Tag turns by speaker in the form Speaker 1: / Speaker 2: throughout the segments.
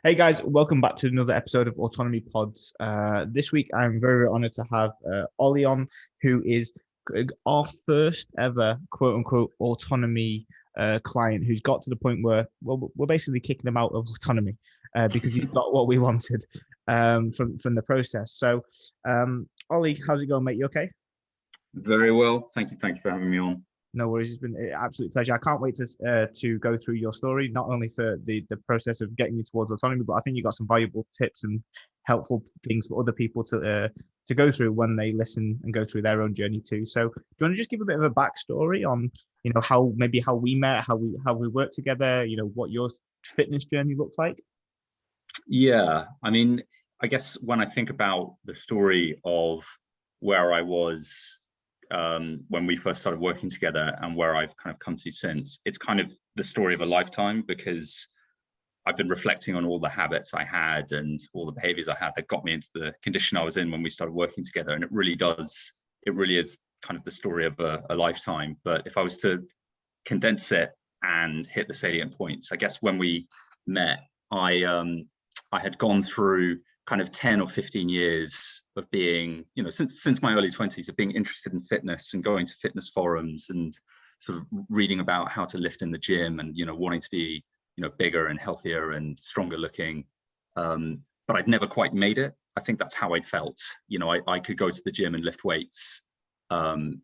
Speaker 1: Hey guys, welcome back to another episode of Autonomy Pods. This week, I'm very honored to have Oli on, who is our first ever quote unquote autonomy client who's got to the point where we're basically kicking him out of autonomy because he's got what we wanted from the process. So, Oli, how's it going, mate? You okay?
Speaker 2: Very well. Thank you. Thank you for having me on.
Speaker 1: No worries. It's been an absolute pleasure. I can't wait to go through your story, not only for the process of getting you towards autonomy, but I think you got some valuable tips and helpful things for other people to go through when they listen and go through their own journey too. So, do you want to just give a bit of a backstory on, how we met, how we worked together, what your fitness journey looks like?
Speaker 2: Yeah. I mean, I guess when I think about the story of where I was when we first started working together and where I've kind of come to since, it's kind of the story of a lifetime, because I've been reflecting on all the habits I had and all the behaviors I had that got me into the condition I was in when we started working together. And it really is kind of the story of a lifetime. But if I was to condense it and hit the salient points, I guess when we met, I had gone through kind of 10 or 15 years of being, since my early 20s, of being interested in fitness and going to fitness forums and sort of reading about how to lift in the gym and, wanting to be, bigger and healthier and stronger looking. But I'd never quite made it. I think that's how I'd felt. I could go to the gym and lift weights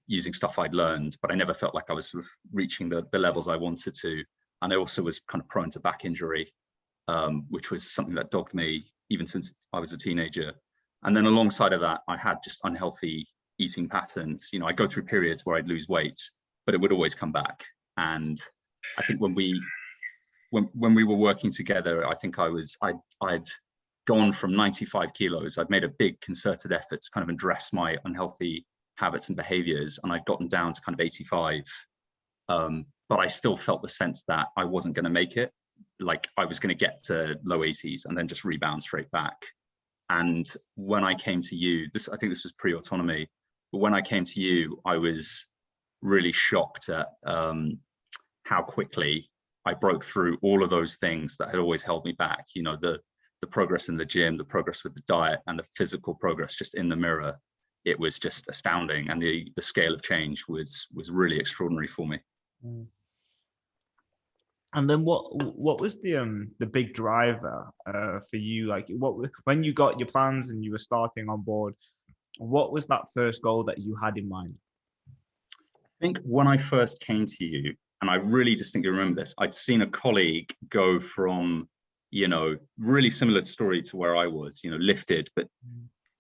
Speaker 2: using stuff I'd learned, but I never felt like I was sort of reaching the levels I wanted to. And I also was kind of prone to back injury, which was something that dogged me even since I was a teenager. And then alongside of that, I had just unhealthy eating patterns. I'd go through periods where I'd lose weight, but it would always come back. And I think when we were working together, I think I'd gone from 95 kilos. I'd made a big concerted effort to kind of address my unhealthy habits and behaviors, and I'd gotten down to kind of 85. But I still felt the sense that I wasn't going to make it. Like I was going to get to low 80s and then just rebound straight back. And when I came to you, I think this was pre-autonomy, but when I came to you, I was really shocked at how quickly I broke through all of those things that had always held me back. The progress in the gym, the progress with the diet, and the physical progress just in the mirror. It was just astounding, and the scale of change was really extraordinary for me.
Speaker 1: Mm. And then what was the big driver for you? Like when you got your plans and you were starting on board, what was that first goal that you had in mind?
Speaker 2: I think when I first came to you, and I really distinctly remember this, I'd seen a colleague go from, really similar story to where I was, lifted, but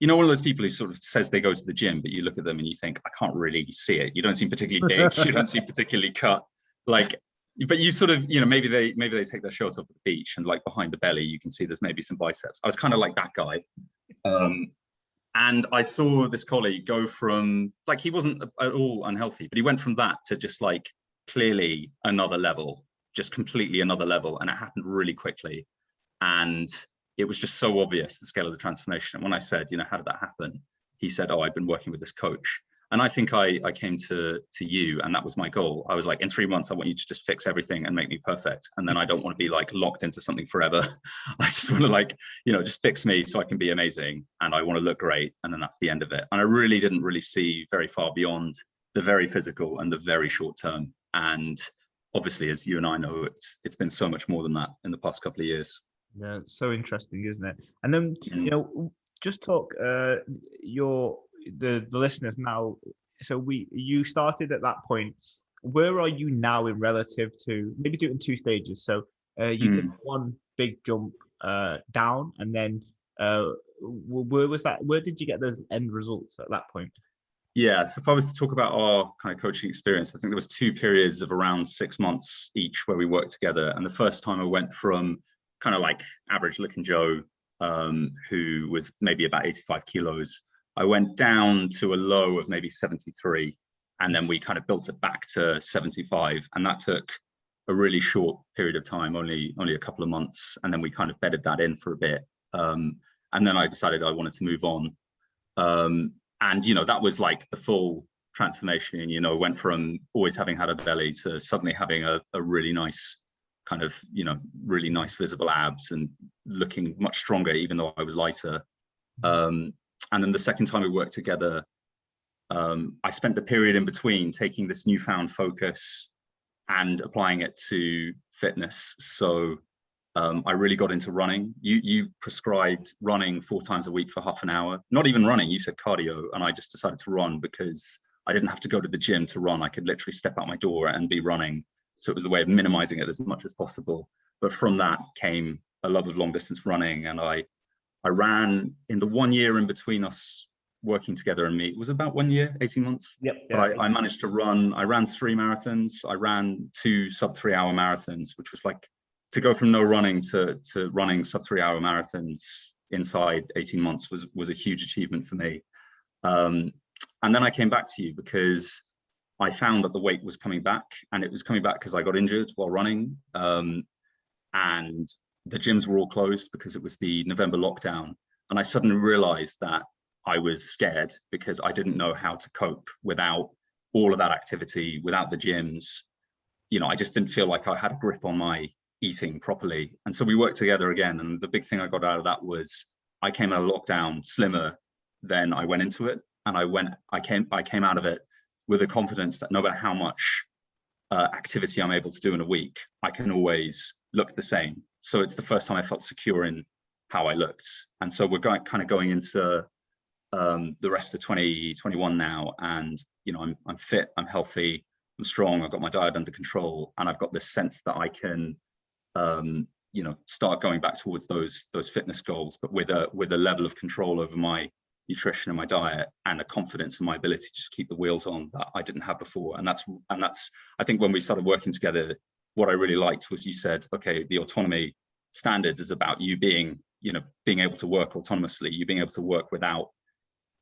Speaker 2: one of those people who sort of says they go to the gym, but you look at them and you think, I can't really see it. You don't seem particularly big. You don't seem particularly cut. But you sort of, maybe they take their shirts off at the beach and like behind the belly, you can see there's maybe some biceps. I was kind of like that guy. And I saw this colleague go from, like, he wasn't at all unhealthy, but he went from that to just like clearly another level, just completely another level. And it happened really quickly. And it was just so obvious, the scale of the transformation. And when I said, how did that happen? He said, oh, I've been working with this coach. And I think I came to you, and that was my goal. I was like, in 3 months, I want you to just fix everything and make me perfect. And then I don't want to be like locked into something forever. I just want to just fix me so I can be amazing. And I want to look great. And then that's the end of it. And I really didn't see very far beyond the very physical and the very short term. And obviously, as you and I know, it's been so much more than that in the past couple of years.
Speaker 1: Yeah, it's so interesting, isn't it? And then, just talk the listeners now. So you started at that point. Where are you now in relative to, maybe do it in two stages? So you did one big jump down, and then where was that? Where did you get those end results at that point?
Speaker 2: Yeah, so if I was to talk about our kind of coaching experience, I think there was 2 periods of around 6 months each where we worked together. And the first time I went from kind of like average looking Joe, who was maybe about 85 kilos, I went down to a low of maybe 73, and then we kind of built it back to 75. And that took a really short period of time, only a couple of months. And then we kind of bedded that in for a bit. And then I decided I wanted to move on. And, that was like the full transformation, went from always having had a belly to suddenly having a really nice kind of, really nice visible abs and looking much stronger, even though I was lighter. And then the second time we worked together, I spent the period in between taking this newfound focus and applying it to fitness. So I really got into running. You prescribed running 4 times a week for half an hour. Not even running, you said cardio, and I just decided to run because I didn't have to go to the gym to run. I could literally step out my door and be running. So it was a way of minimizing it as much as possible. But from that came a love of long distance running, and I ran in the 1 year in between us working together and me. It was about 1 year, 18 months.
Speaker 1: Yep.
Speaker 2: But I managed to run. I ran 3 marathons. I ran 2 sub-3 hour marathons, which was like, to go from no running to running sub-3 hour marathons inside 18 months was a huge achievement for me. And then I came back to you because I found that the weight was coming back, and it was coming back because I got injured while running. And the gyms were all closed because it was the November lockdown. And I suddenly realized that I was scared because I didn't know how to cope without all of that activity, without the gyms. You know, I just didn't feel like I had a grip on my eating properly. And so we worked together again. And the big thing I got out of that was I came out of lockdown slimmer than I went into it. And I came out of it with a confidence that no matter how much activity I'm able to do in a week, I can always look the same. So it's the first time I felt secure in how I looked. And so we're kind of going into the rest of 2021 now. And, you know, I'm fit, I'm healthy, I'm strong, I've got my diet under control, and I've got this sense that I can, you know, start going back towards those fitness goals, but with a level of control over my nutrition and my diet, and a confidence in my ability to just keep the wheels on that I didn't have before. And that's I think when we started working together, what I really liked was you said, okay, the autonomy standards is about you being able to work autonomously, you being able to work without,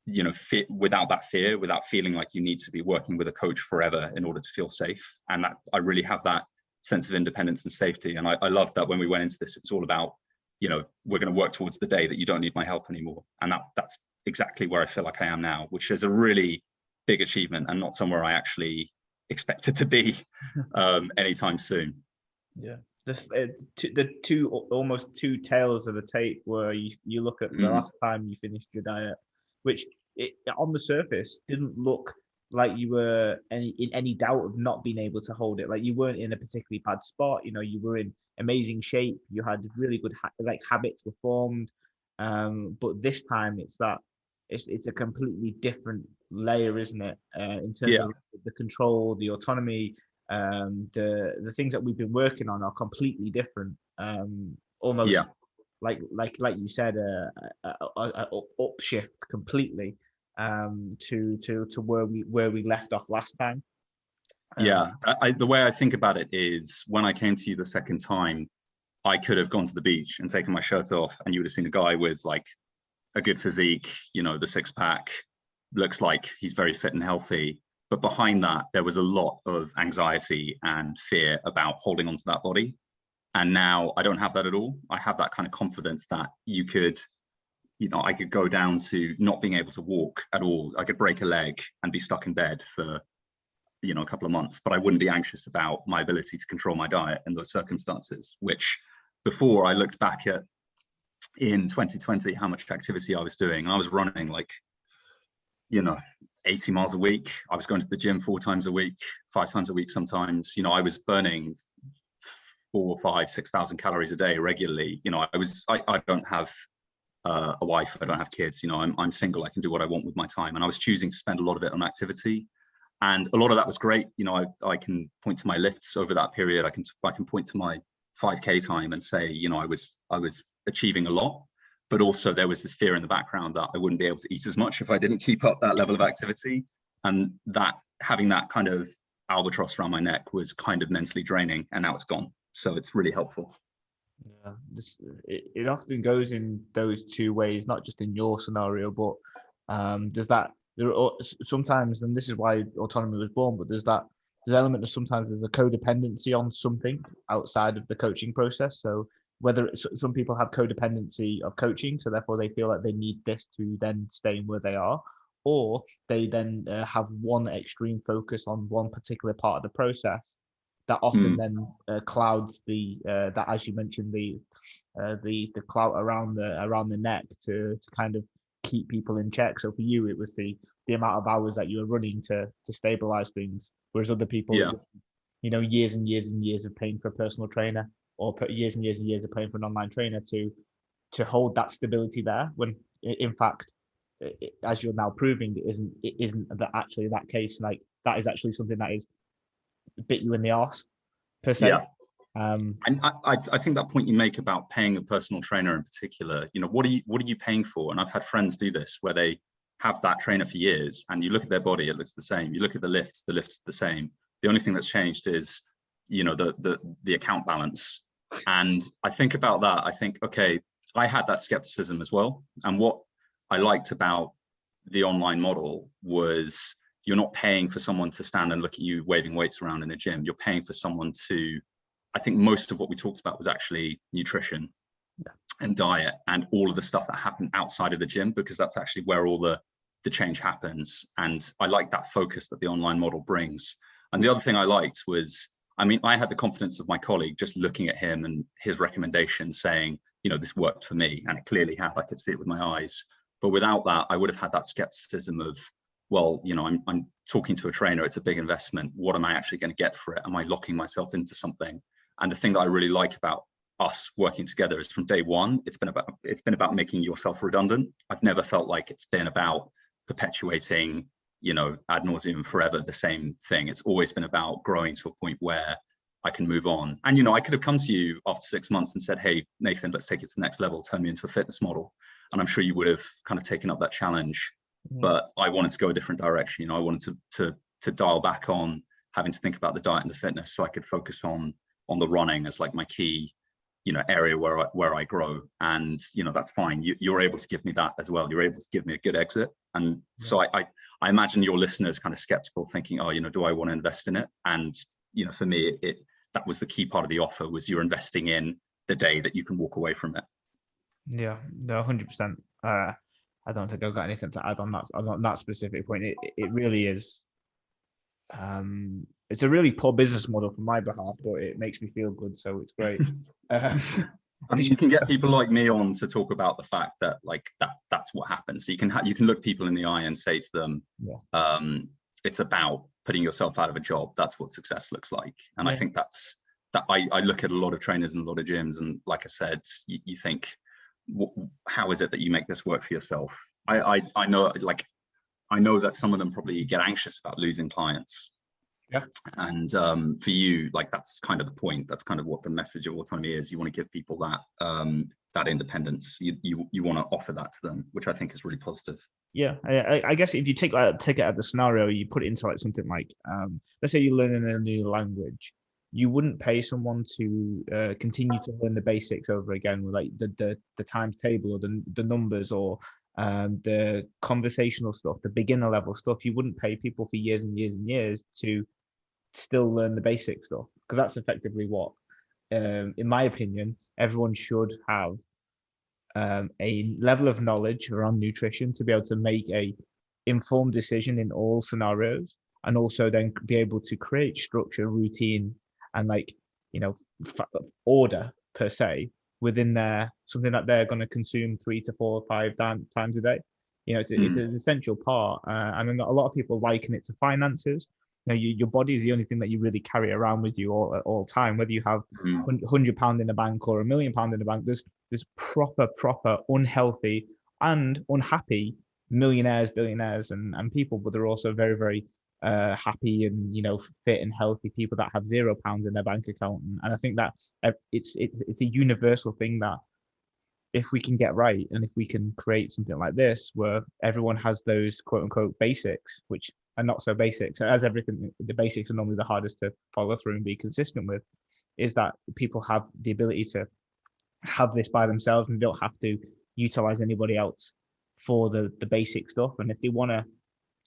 Speaker 2: you know, without that fear, without feeling like you need to be working with a coach forever in order to feel safe. And that I really have that sense of independence and safety. And I love that when we went into this, it's all about, you know, we're going to work towards the day that you don't need my help anymore. And that's exactly where I feel like I am now, which is a really big achievement and not somewhere I actually expected to be anytime soon.
Speaker 1: Yeah. The almost two tails of a tape where you look at the last time you finished your diet, which on the surface didn't look like you were in any doubt of not being able to hold it. Like you weren't in a particularly bad spot. You know, you were in amazing shape. You had really good habits were formed. But this time it's a completely different layer, isn't it? In terms of the control, the autonomy, the things that we've been working on are completely different. Almost like you said, a upshift completely to where we left off last time.
Speaker 2: The way I think about it is when I came to you the second time, I could have gone to the beach and taken my shirt off, and you would have seen a guy with like a good physique, you know, the 6-pack, looks like he's very fit and healthy. But behind that, there was a lot of anxiety and fear about holding onto that body. And now I don't have that at all. I have that kind of confidence that I could go down to not being able to walk at all. I could break a leg and be stuck in bed for, you know, a couple of months, but I wouldn't be anxious about my ability to control my diet in those circumstances, which before I looked back at in 2020, how much activity I was doing. And I was running like, you know, 80 miles a week. I was going to the gym 4 times a week, 5 times a week sometimes. You know, I was burning 4, 5, 6,000 calories a day regularly. You know, I don't have a wife, I don't have kids, you know, I'm single, I can do what I want with my time. And I was choosing to spend a lot of it on activity. And a lot of that was great. You know, I can point to my lifts over that period. I can point to my 5K time and say, you know, I was achieving a lot, but also there was this fear in the background that I wouldn't be able to eat as much if I didn't keep up that level of activity. And that having that kind of albatross around my neck was kind of mentally draining, and now it's gone. So it's really helpful.
Speaker 1: Yeah, it often goes in those two ways, not just in your scenario, but there are sometimes, and this is why autonomy was born, but there's element of sometimes there's a codependency on something outside of the coaching process. So whether some people have codependency of coaching, so therefore they feel like they need this to then stay where they are, or they then have one extreme focus on one particular part of the process, that often then clouds that, as you mentioned, the clout around the neck to kind of keep people in check. So for you, it was the amount of hours that you were running to stabilize things, whereas other people,
Speaker 2: Yeah.
Speaker 1: years and years and years of paying for a personal trainer, or years and years and years of paying for an online trainer to hold that stability there. When in fact, as you're now proving, it isn't that actually that case. Like that is actually something that is bit you in the arse per se.
Speaker 2: Yeah. And I think that point you make about paying a personal trainer in particular, what are you paying for? And I've had friends do this where they have that trainer for years, and you look at their body, it looks the same. You look at the lifts the same. The only thing that's changed is, the account balance. And I think about that. I think, okay, I had that skepticism as well. And what I liked about the online model was you're not paying for someone to stand and look at you waving weights around in a gym. You're paying for someone to, I think most of what we talked about was actually nutrition and diet and all of the stuff that happened outside of the gym, because that's actually where all the change happens. And I like that focus that the online model brings. And the other thing I liked was, I had the confidence of my colleague just looking at him and his recommendations saying, this worked for me. And it clearly had. I could see it with my eyes. But without that, I would have had that skepticism of, well, I'm talking to a trainer. It's a big investment. What am I actually going to get for it? Am I locking myself into something? And the thing that I really like about us working together is from day one, it's been about making yourself redundant. I've never felt like it's been about perpetuating, ad nauseum forever the same thing. It's always been about growing to a point where I can move on. And, I could have come to you after 6 months and said, hey, Nathan, let's take it to the next level, turn me into a fitness model. And I'm sure you would have kind of taken up that challenge. But I wanted to go a different direction. I wanted to dial back on having to think about the diet and the fitness, so I could focus on the running as like my key, area where I grow. And, that's fine. You're able to give me that as well. You're able to give me a good exit. And so I imagine your listeners kind of skeptical, thinking, oh, do I want to invest in it? And, for me, that was the key part of the offer, was you're investing in the day that you can walk away from it.
Speaker 1: Yeah, no, 100%. I don't think I've got anything to add on that specific point. It really is. It's a really poor business model from my behalf, but it makes me feel good, so it's great.
Speaker 2: You can get people like me on to talk about the fact that that's what happens. So you can look people in the eye and say to them, it's about putting yourself out of a job. That's what success looks like. And I think that I look at a lot of trainers and a lot of gyms, and like I said, you think, how is it that you make this work for yourself? I know that some of them probably get anxious about losing clients. Yeah. And for you, that's kind of the point. That's kind of what the message of Autonomy is. You want to give people that independence. You want to offer that to them, which I think is really positive.
Speaker 1: Yeah, I guess if you take it out of the scenario, you put it into something like, let's say you're learning a new language. You wouldn't pay someone to continue to learn the basics over again with the times table or the numbers or the conversational stuff, the beginner level stuff. You wouldn't pay people for years and years and years to still learn the basic stuff, because that's effectively what, in my opinion, everyone should have a level of knowledge around nutrition to be able to make a informed decision in all scenarios, and also then be able to create structure, routine, and order per se within something that they're going to consume 3 to 4 or 5 times a day. It's an essential part, and a lot of people liken it to finances. Your body is the only thing that you really carry around with you all at all time. Whether you have £100 in the bank or £1 million in the bank, there's proper unhealthy and unhappy millionaires, billionaires, and people, but they're also very, very happy and fit and healthy people that have £0 in their bank account. And I think that it's a universal thing that if we can get right, and if we can create something like this where everyone has those quote unquote basics, which are not so basic. So as everything, the basics are normally the hardest to follow through and be consistent with, is that people have the ability to have this by themselves and don't have to utilize anybody else for the basic stuff. And if they want to,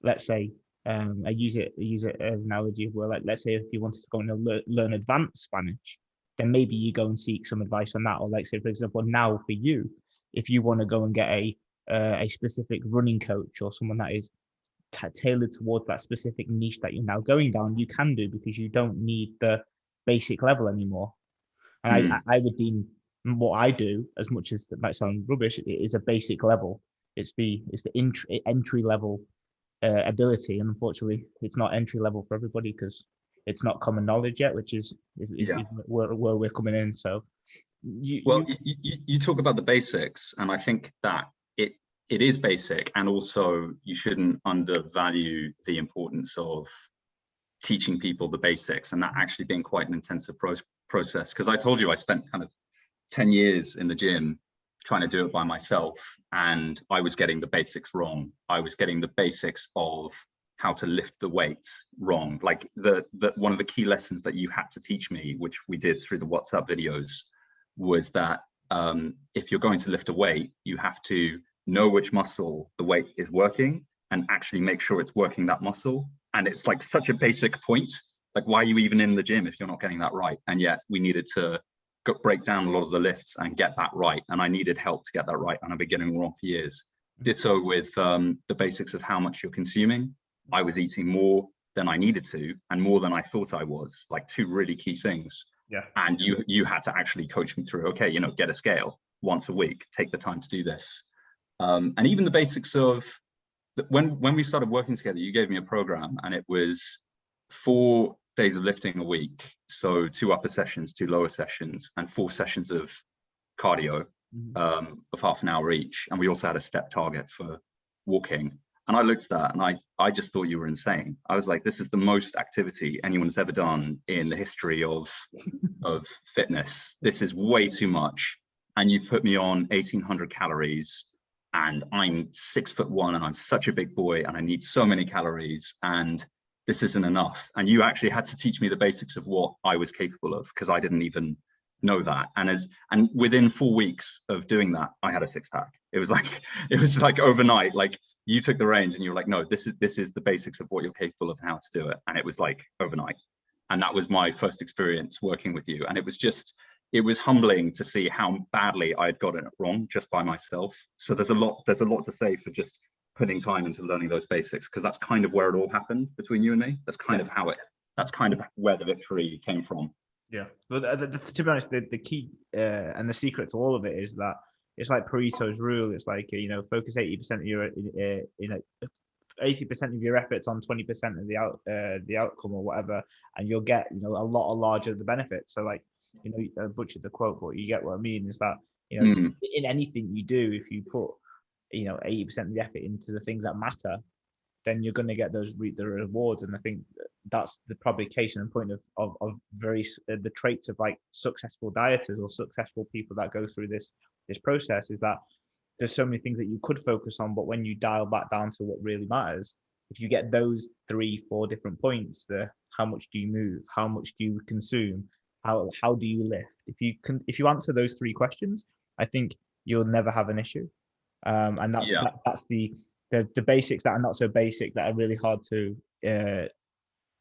Speaker 1: let's say, I use it as an analogy where, let's say if you wanted to go and learn advanced Spanish, then maybe you go and seek some advice on that. Or say, for example, now for you, if you want to go and get a specific running coach or someone that is tailored towards that specific niche that you're now going down, you can do, because you don't need the basic level anymore. And I would deem what I do, as much as that might sound rubbish, it is a basic level. It's the entry level ability, and unfortunately, it's not entry level for everybody because it's not common knowledge yet, which is where we're coming in. So,
Speaker 2: you talk about the basics, and I think that it is basic, and also you shouldn't undervalue the importance of teaching people the basics, and that actually being quite an intensive process. Because I told you I spent kind of 10 years in the gym trying to do it by myself, and I was getting the basics wrong. I was getting the basics of how to lift the weight wrong. Like the one of the key lessons that you had to teach me, which we did through the WhatsApp videos, was that if you're going to lift a weight, you have to know which muscle the weight is working and actually make sure it's working that muscle. And it's like such a basic point. Like, why are you even in the gym if you're not getting that right? And yet we needed to break down a lot of the lifts and get that right. And I needed help to get that right. And I've been getting wrong for years. Ditto with the basics of how much you're consuming. I was eating more than I needed to and more than I thought I was, like two really key things.
Speaker 1: Yeah.
Speaker 2: And you had to actually coach me through, okay, get a scale once a week, take the time to do this. And even the basics of when we started working together, you gave me a program, and it was 4 days of lifting a week. So 2 upper sessions, 2 lower sessions, and 4 sessions of cardio of half an hour each. And we also had a step target for walking. And I looked at that and I just thought you were insane. I was like, this is the most activity anyone's ever done in the history of fitness. This is way too much. And you've put me on 1,800 calories, and I'm 6'1" and I'm such a big boy and I need so many calories, and this isn't enough. And you actually had to teach me the basics of what I was capable of, because I didn't even know that. And within 4 weeks of doing that, I had a 6-pack. It was like overnight. Like, you took the reins and you were like, no, this is the basics of what you're capable of and how to do it. And it was like overnight. And that was my first experience working with you. And it was humbling to see how badly I had gotten it wrong just by myself. So there's a lot to say for just putting time into learning those basics, because that's kind of where it all happened between you and me. That's kind of where the victory came from.
Speaker 1: Yeah, but to be honest, the key and the secret to all of it is that it's like Pareto's rule. It's like, focus 80% of your 80% of your efforts on 20% of the outcome or whatever, and you'll get a lot larger the benefits. So like, I butchered the quote, but you get what I mean. Is that in anything you do, if you put 80% of the effort into the things that matter, then you're going to get the rewards. And I think that's the probably case in point of the traits of like successful dieters or successful people that go through this process, is that there's so many things that you could focus on, but when you dial back down to what really matters, if you get those 3-4 different points, how much do you move, how much do you consume, how do you lift, if you answer those 3 questions, I think you'll never have an issue. And that's the basics that are not so basic, that are really hard to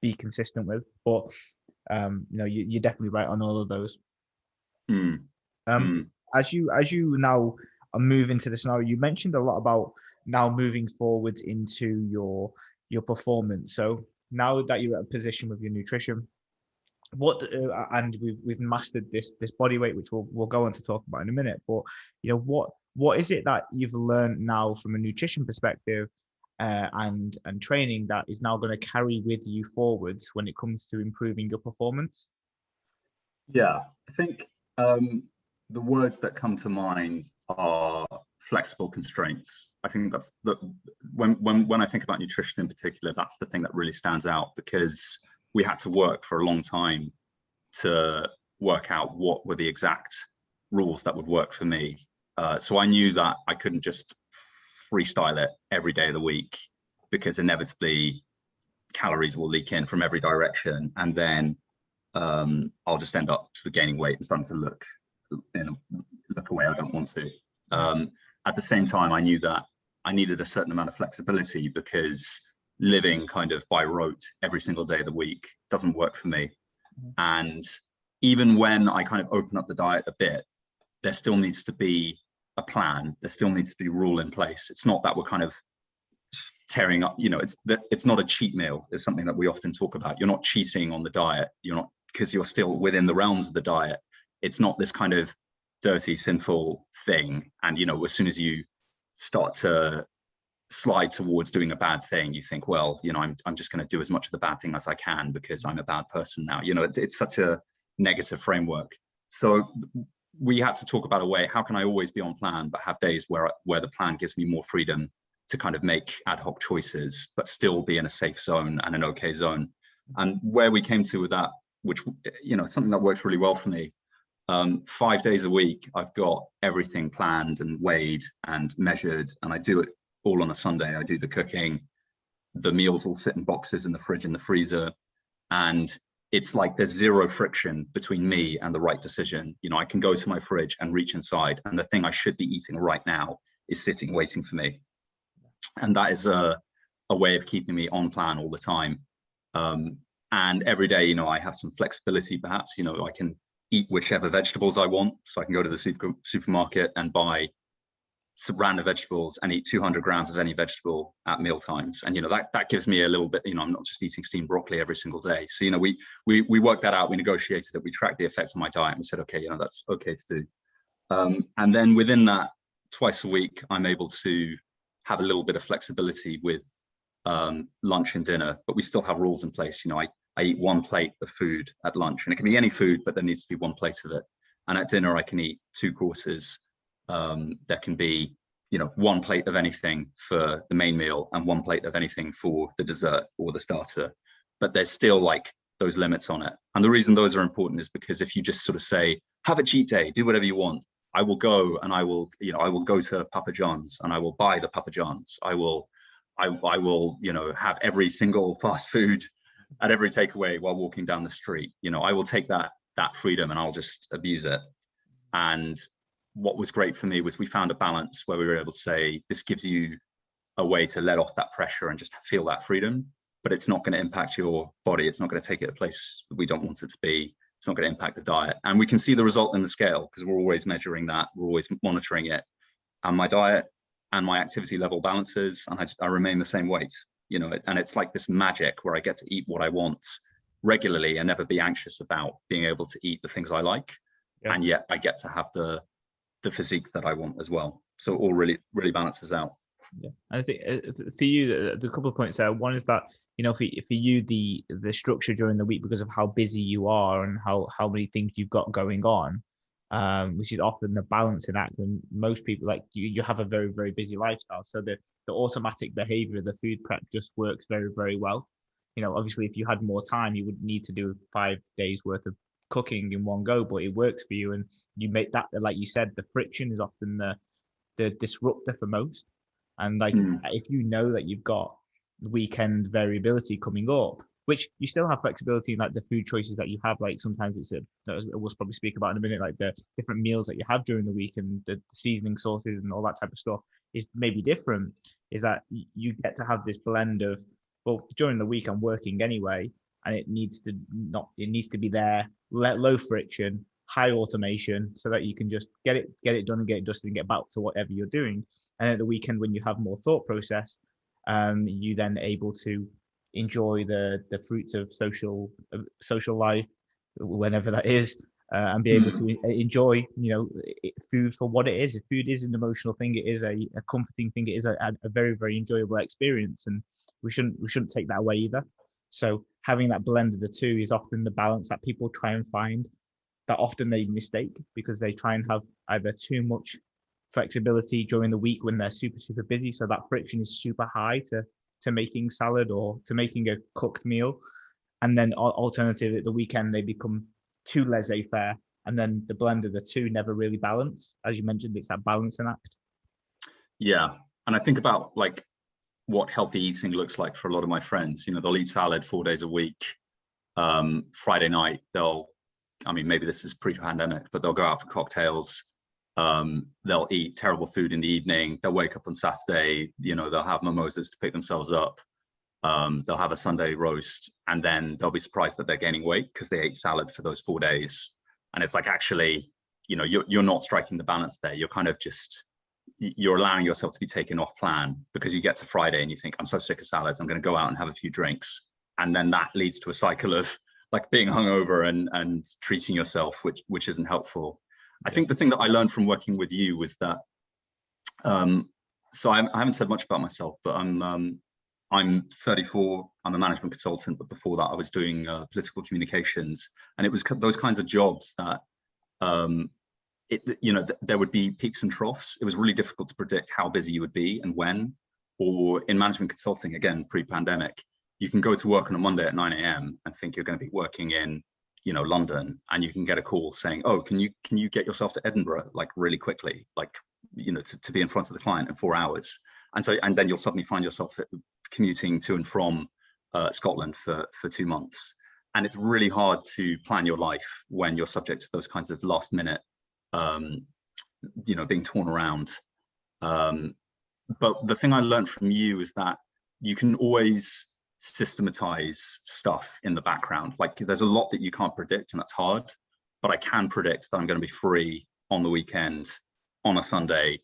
Speaker 1: be consistent with. But you're definitely right on all of those. As you now move into the scenario, you mentioned a lot about now moving forward into your performance. So now that you're at a position with your nutrition, and we've mastered this body weight, which we'll go on to talk about in a minute. But what is it that you've learned now from a nutrition perspective and training that is now going to carry with you forwards when it comes to improving your performance?
Speaker 2: Yeah, I think the words that come to mind are flexible constraints. I think that's when I think about nutrition in particular, that's the thing that really stands out, because we had to work for a long time to work out what were the exact rules that would work for me. So I knew that I couldn't just freestyle it every day of the week, because inevitably calories will leak in from every direction, and then I'll just end up gaining weight and starting to look away I don't want to. At the same time, I knew that I needed a certain amount of flexibility, because living kind of by rote every single day of the week doesn't work for me. And even when I kind of open up the diet a bit, there still needs to be a plan. There still needs to be a rule in place. It's not that we're kind of tearing up, it's not a cheat meal. It's something that we often talk about. You're not cheating on the diet. You're not because you're still within the realms of the diet. It's not this kind of dirty, sinful thing. And, you know, as soon as you start to slide towards doing a bad thing, you think, well, you know, I'm just going to do as much of the bad thing as I can because I'm a bad person now. You know, it's such a negative framework. So we had to talk about a way, how can I always be on plan, but have days where the plan gives me more freedom to kind of make ad hoc choices, but still be in a safe zone and an okay zone. And where we came to with that, which, you know, something that works really well for me, 5 days a week, I've got everything planned and weighed and measured, and I do it all on a Sunday. I do the cooking, the meals all sit in boxes in the fridge and the freezer, and it's like there's zero friction between me and the right decision. You know, I can go to my fridge and reach inside, and the thing I should be eating right now is sitting waiting for me. And that is a way of keeping me on plan all the time. And every day, you know, I have some flexibility, perhaps. You know, I can eat whichever vegetables I want. So I can go to the supermarket and buy some random vegetables and eat 200 grams of any vegetable at meal times. And, you know, that gives me a little bit, you know, I'm not just eating steamed broccoli every single day. So, you know, we worked that out, we negotiated it, we tracked the effects on my diet, and we said, okay, you know, that's okay to do. And then within that, twice a week, I'm able to have a little bit of flexibility with lunch and dinner, but we still have rules in place. You know, I eat one plate of food at lunch, and it can be any food, but there needs to be one plate of it. And at dinner, I can eat 2 courses. There can be, you know, 1 plate of anything for the main meal and 1 plate of anything for the dessert or the starter. But there's still like those limits on it. And the reason those are important is because if you just sort of say, have a cheat day, do whatever you want, I will go and I will go to Papa John's and I will buy the Papa John's. I will, you know, have every single fast food at every takeaway while walking down the street. You know, I will take that freedom and I'll just abuse it. And what was great for me was we found a balance where we were able to say, this gives you a way to let off that pressure and just feel that freedom, but it's not going to impact your body. It's not going to take it a place that we don't want it to be. It's not going to impact the diet. And we can see the result in the scale because we're always measuring that. We're always monitoring it. And my diet and my activity level balances, and I remain the same weight, you know, and it's like this magic where I get to eat what I want regularly and never be anxious about being able to eat the things I like. Yeah. And yet I get to have the physique that I want as well. So it all really balances out.
Speaker 1: Yeah, and I think for you, the couple of points there. One is that, you know, for you, the structure during the week, because of how busy you are and how many things you've got going on, which is often the balancing act. And most people, like you have a very, very busy lifestyle. So the automatic behavior of the food prep just works very, very well. You know, obviously, if you had more time, you would need to do 5 days worth of cooking in one go, but it works for you. And you make that, like you said, the friction is often the disruptor for most. And like, if you know that you've got weekend variability coming up, which you still have flexibility in like the food choices that you have, like sometimes it's we'll probably speak about in a minute, like the different meals that you have during the week and the seasoning sauces and all that type of stuff is maybe different, is that you get to have this blend of, well, during the week I'm working anyway, and it needs to be there, low friction, high automation, so that you can just get it done and get it dusted and get back to whatever you're doing. And at the weekend, when you have more thought process, you then able to enjoy the fruits of social life, whenever that is, and be able to enjoy, you know, food for what it is. If food is an emotional thing, it is a comforting thing, it is a very, very enjoyable experience, and we shouldn't take that away either. So having that blend of the two is often the balance that people try and find, that often they mistake because they try and have either too much flexibility during the week when they're super, super busy. So that friction is super high to making salad or to making a cooked meal. And then alternatively at the weekend, they become too laissez-faire. And then the blend of the two never really balance. As you mentioned, it's that balancing act.
Speaker 2: Yeah. And I think about like what healthy eating looks like for a lot of my friends. You know, they'll eat salad 4 days a week. Friday night, maybe this is pre-pandemic, but they'll go out for cocktails. They'll eat terrible food in the evening. They'll wake up on Saturday, you know, they'll have mimosas to pick themselves up. They'll have a Sunday roast, and then they'll be surprised that they're gaining weight because they ate salad for those 4 days. And it's like, actually, you know, you're not striking the balance there. You're kind of just, you're allowing yourself to be taken off plan because you get to Friday and you think, I'm so sick of salads, I'm going to go out and have a few drinks. And then that leads to a cycle of like being hungover and treating yourself, which isn't helpful. I think the thing that I learned from working with you was that, so I haven't said much about myself, but I'm 34. I'm a management consultant, but before that, I was doing political communications, and it was those kinds of jobs that, there would be peaks and troughs. It was really difficult to predict how busy you would be and when. Or in management consulting, again, pre-pandemic, you can go to work on a Monday at 9 a.m. and think you're going to be working in, London, and you can get a call saying, "Oh, can you get yourself to Edinburgh like really quickly, like, to be in front of the client in 4 hours?" And then you'll suddenly find yourself commuting to and from Scotland for 2 months. And it's really hard to plan your life when you're subject to those kinds of last minute, being torn around. But the thing I learned from you is that you can always systematize stuff in the background. Like, there's a lot that you can't predict, and that's hard, but I can predict that I'm going to be free on the weekend, on a Sunday,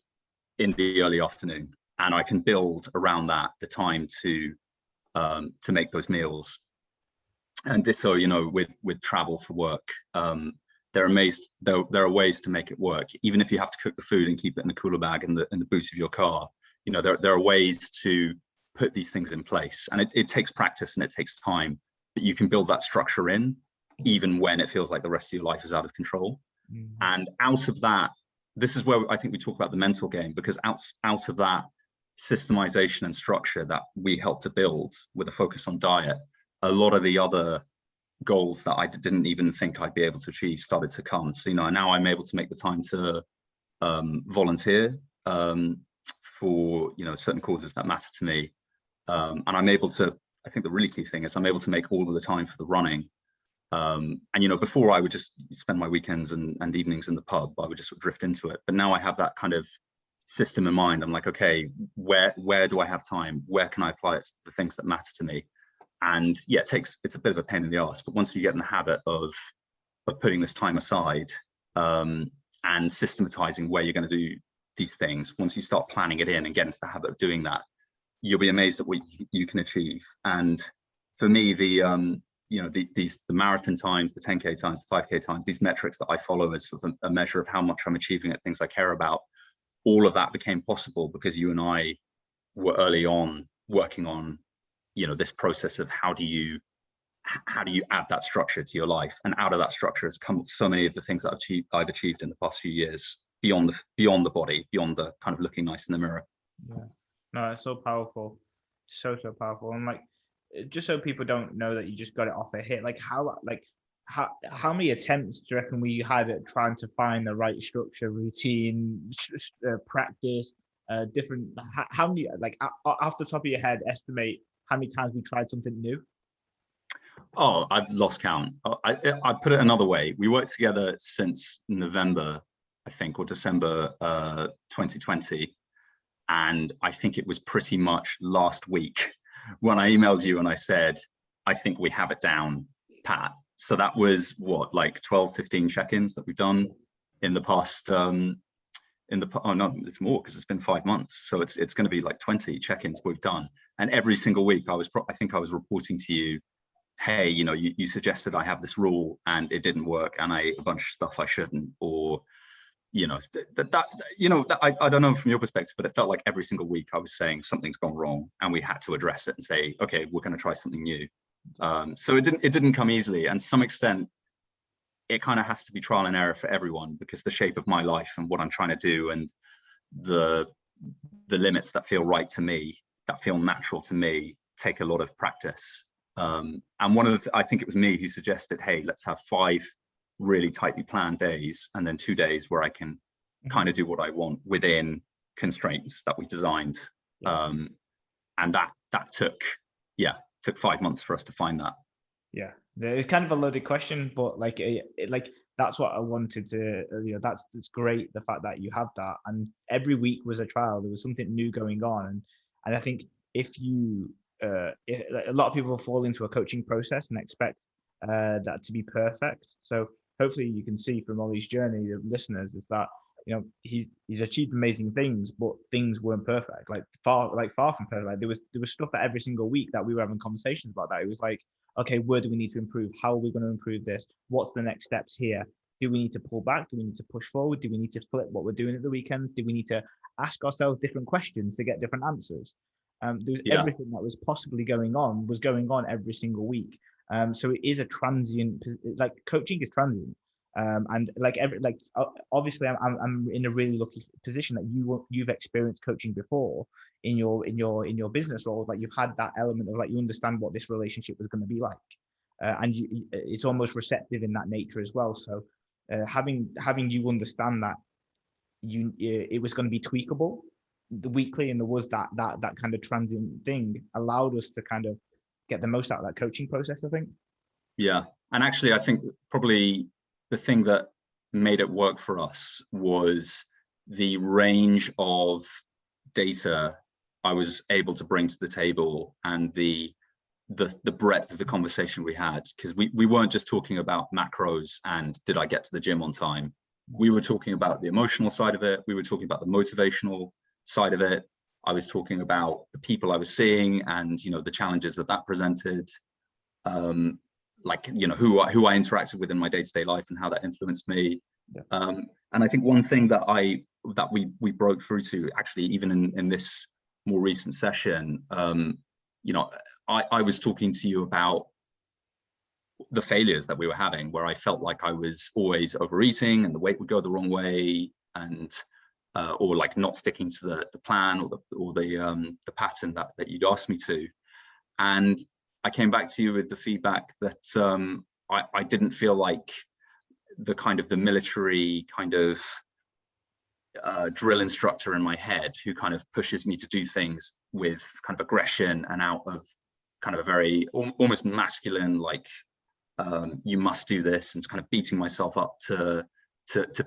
Speaker 2: in the early afternoon, and I can build around that the time to make those meals. And this, so with travel for work, there are ways to make it work, even if you have to cook the food and keep it in a cooler bag in the boot of your car. There are ways to put these things in place, and it takes practice and it takes time, but you can build that structure in even when it feels like the rest of your life is out of control. Mm-hmm. And out of that, this is where I think we talk about the mental game, because out of that systemization and structure that we helped to build with a focus on diet, a lot of the other goals that I didn't even think I'd be able to achieve started to come. So, now I'm able to make the time to volunteer for, certain causes that matter to me. And I'm able to, I think the really key thing is I'm able to make all of the time for the running. And, before I would just spend my weekends and evenings in the pub, I would just sort of drift into it. But now I have that kind of system in mind. I'm like, okay, where do I have time? Where can I apply it to the things that matter to me? And yeah, it's a bit of a pain in the arse, but once you get in the habit of putting this time aside, and systematizing where you're going to do these things, once you start planning it in and get into the habit of doing that, you'll be amazed at what you can achieve. And for me, the marathon times, the 10K times, the 5K times, these metrics that I follow as sort of a measure of how much I'm achieving at things I care about, all of that became possible because you and I were early on working on, this process of how do you add that structure to your life. And out of that structure has come so many of the things that I've achieved in the past few years, beyond the body, beyond the kind of looking nice in the mirror.
Speaker 1: Yeah, no, it's so powerful, so powerful. And like, just so people don't know that you just got it off a hit, how many attempts do you reckon we had at trying to find the right structure, routine, practice, different, how many, like off the top of your head, estimate how many times we tried something new?
Speaker 2: Oh, I've lost count. I put it another way. We worked together since November, I think, or December 2020. And I think it was pretty much last week when I emailed you and I said, I think we have it down, Pat. So that was what, like 12, 15 check-ins that we've done in the past, oh no, it's more because it's been 5 months. So it's going to be like 20 check-ins we've done. And every single week I think I was reporting to you, hey, you suggested I have this rule and it didn't work and I ate a bunch of stuff I shouldn't, or, I don't know from your perspective, but it felt like every single week I was saying something's gone wrong and we had to address it and say, okay, we're going to try something new. So it didn't come easily. And to some extent, it kind of has to be trial and error for everyone, because the shape of my life and what I'm trying to do and the limits that feel right to me, that feel natural to me, take a lot of practice. And I think it was me who suggested, hey, let's have 5 really tightly planned days and then 2 days where I can kind of do what I want within constraints that we designed. And that took 5 months for us to find that.
Speaker 1: Yeah, it's kind of a loaded question, but like that's what I wanted to, it's great, the fact that you have that, and every week was a trial. There was something new going on, and I think if a lot of people fall into a coaching process and expect that to be perfect. So hopefully you can see from Oli's journey, the listeners, is that he's achieved amazing things, but things weren't perfect, far from perfect. Like there was stuff that every single week that we were having conversations about, that it was like, okay, where do we need to improve? How are we going to improve this? What's the next steps here? Do we need to pull back? Do we need to push forward? Do we need to flip what we're doing at the weekends? Do we need to ask ourselves different questions to get different answers? There's
Speaker 2: Yeah.
Speaker 1: everything that was possibly going on was going on every single week. So it is a transient, like coaching is transient. And obviously I'm in a really lucky position that you've experienced coaching before in your business role. Like you've had that element of like, you understand what this relationship was going to be like, and it's almost receptive in that nature as well. So having you understand that it was going to be tweakable the weekly, and there was that kind of transient thing, allowed us to kind of get the most out of that coaching process, I think.
Speaker 2: Yeah, and actually I think probably the thing that made it work for us was the range of data I was able to bring to the table, and the breadth of the conversation we had, because we weren't just talking about macros and did I get to the gym on time. We were talking about the emotional side of it. We were talking about the motivational side of it. I was talking about the people I was seeing and, the challenges that presented, like, who I interacted with in my day-to-day life and how that influenced me.
Speaker 1: Yeah.
Speaker 2: And I think one thing that we broke through to, actually, even in this more recent session, I was talking to you about the failures that we were having, where I felt like I was always overeating and the weight would go the wrong way, and or like not sticking to the plan or the pattern that you'd asked me to. And I came back to you with the feedback that I didn't feel like the military kind of drill instructor in my head, who kind of pushes me to do things with kind of aggression and out of kind of a very almost masculine, like, you must do this, and kind of beating myself up to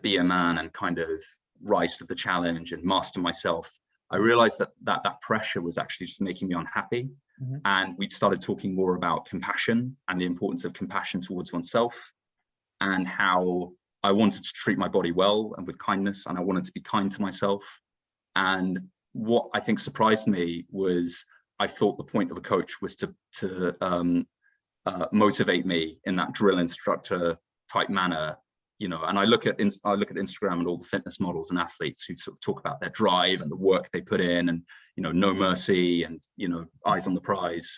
Speaker 2: be a man and kind of rise to the challenge and master myself. I realized that pressure was actually just making me unhappy. Mm-hmm. And we started talking more about compassion and the importance of compassion towards oneself, and how I wanted to treat my body well and with kindness, and I wanted to be kind to myself. And what I think surprised me was, I thought the point of a coach was to motivate me in that drill instructor type manner, and I look at Instagram and all the fitness models and athletes who sort of talk about their drive and the work they put in, and no mercy, and eyes on the prize.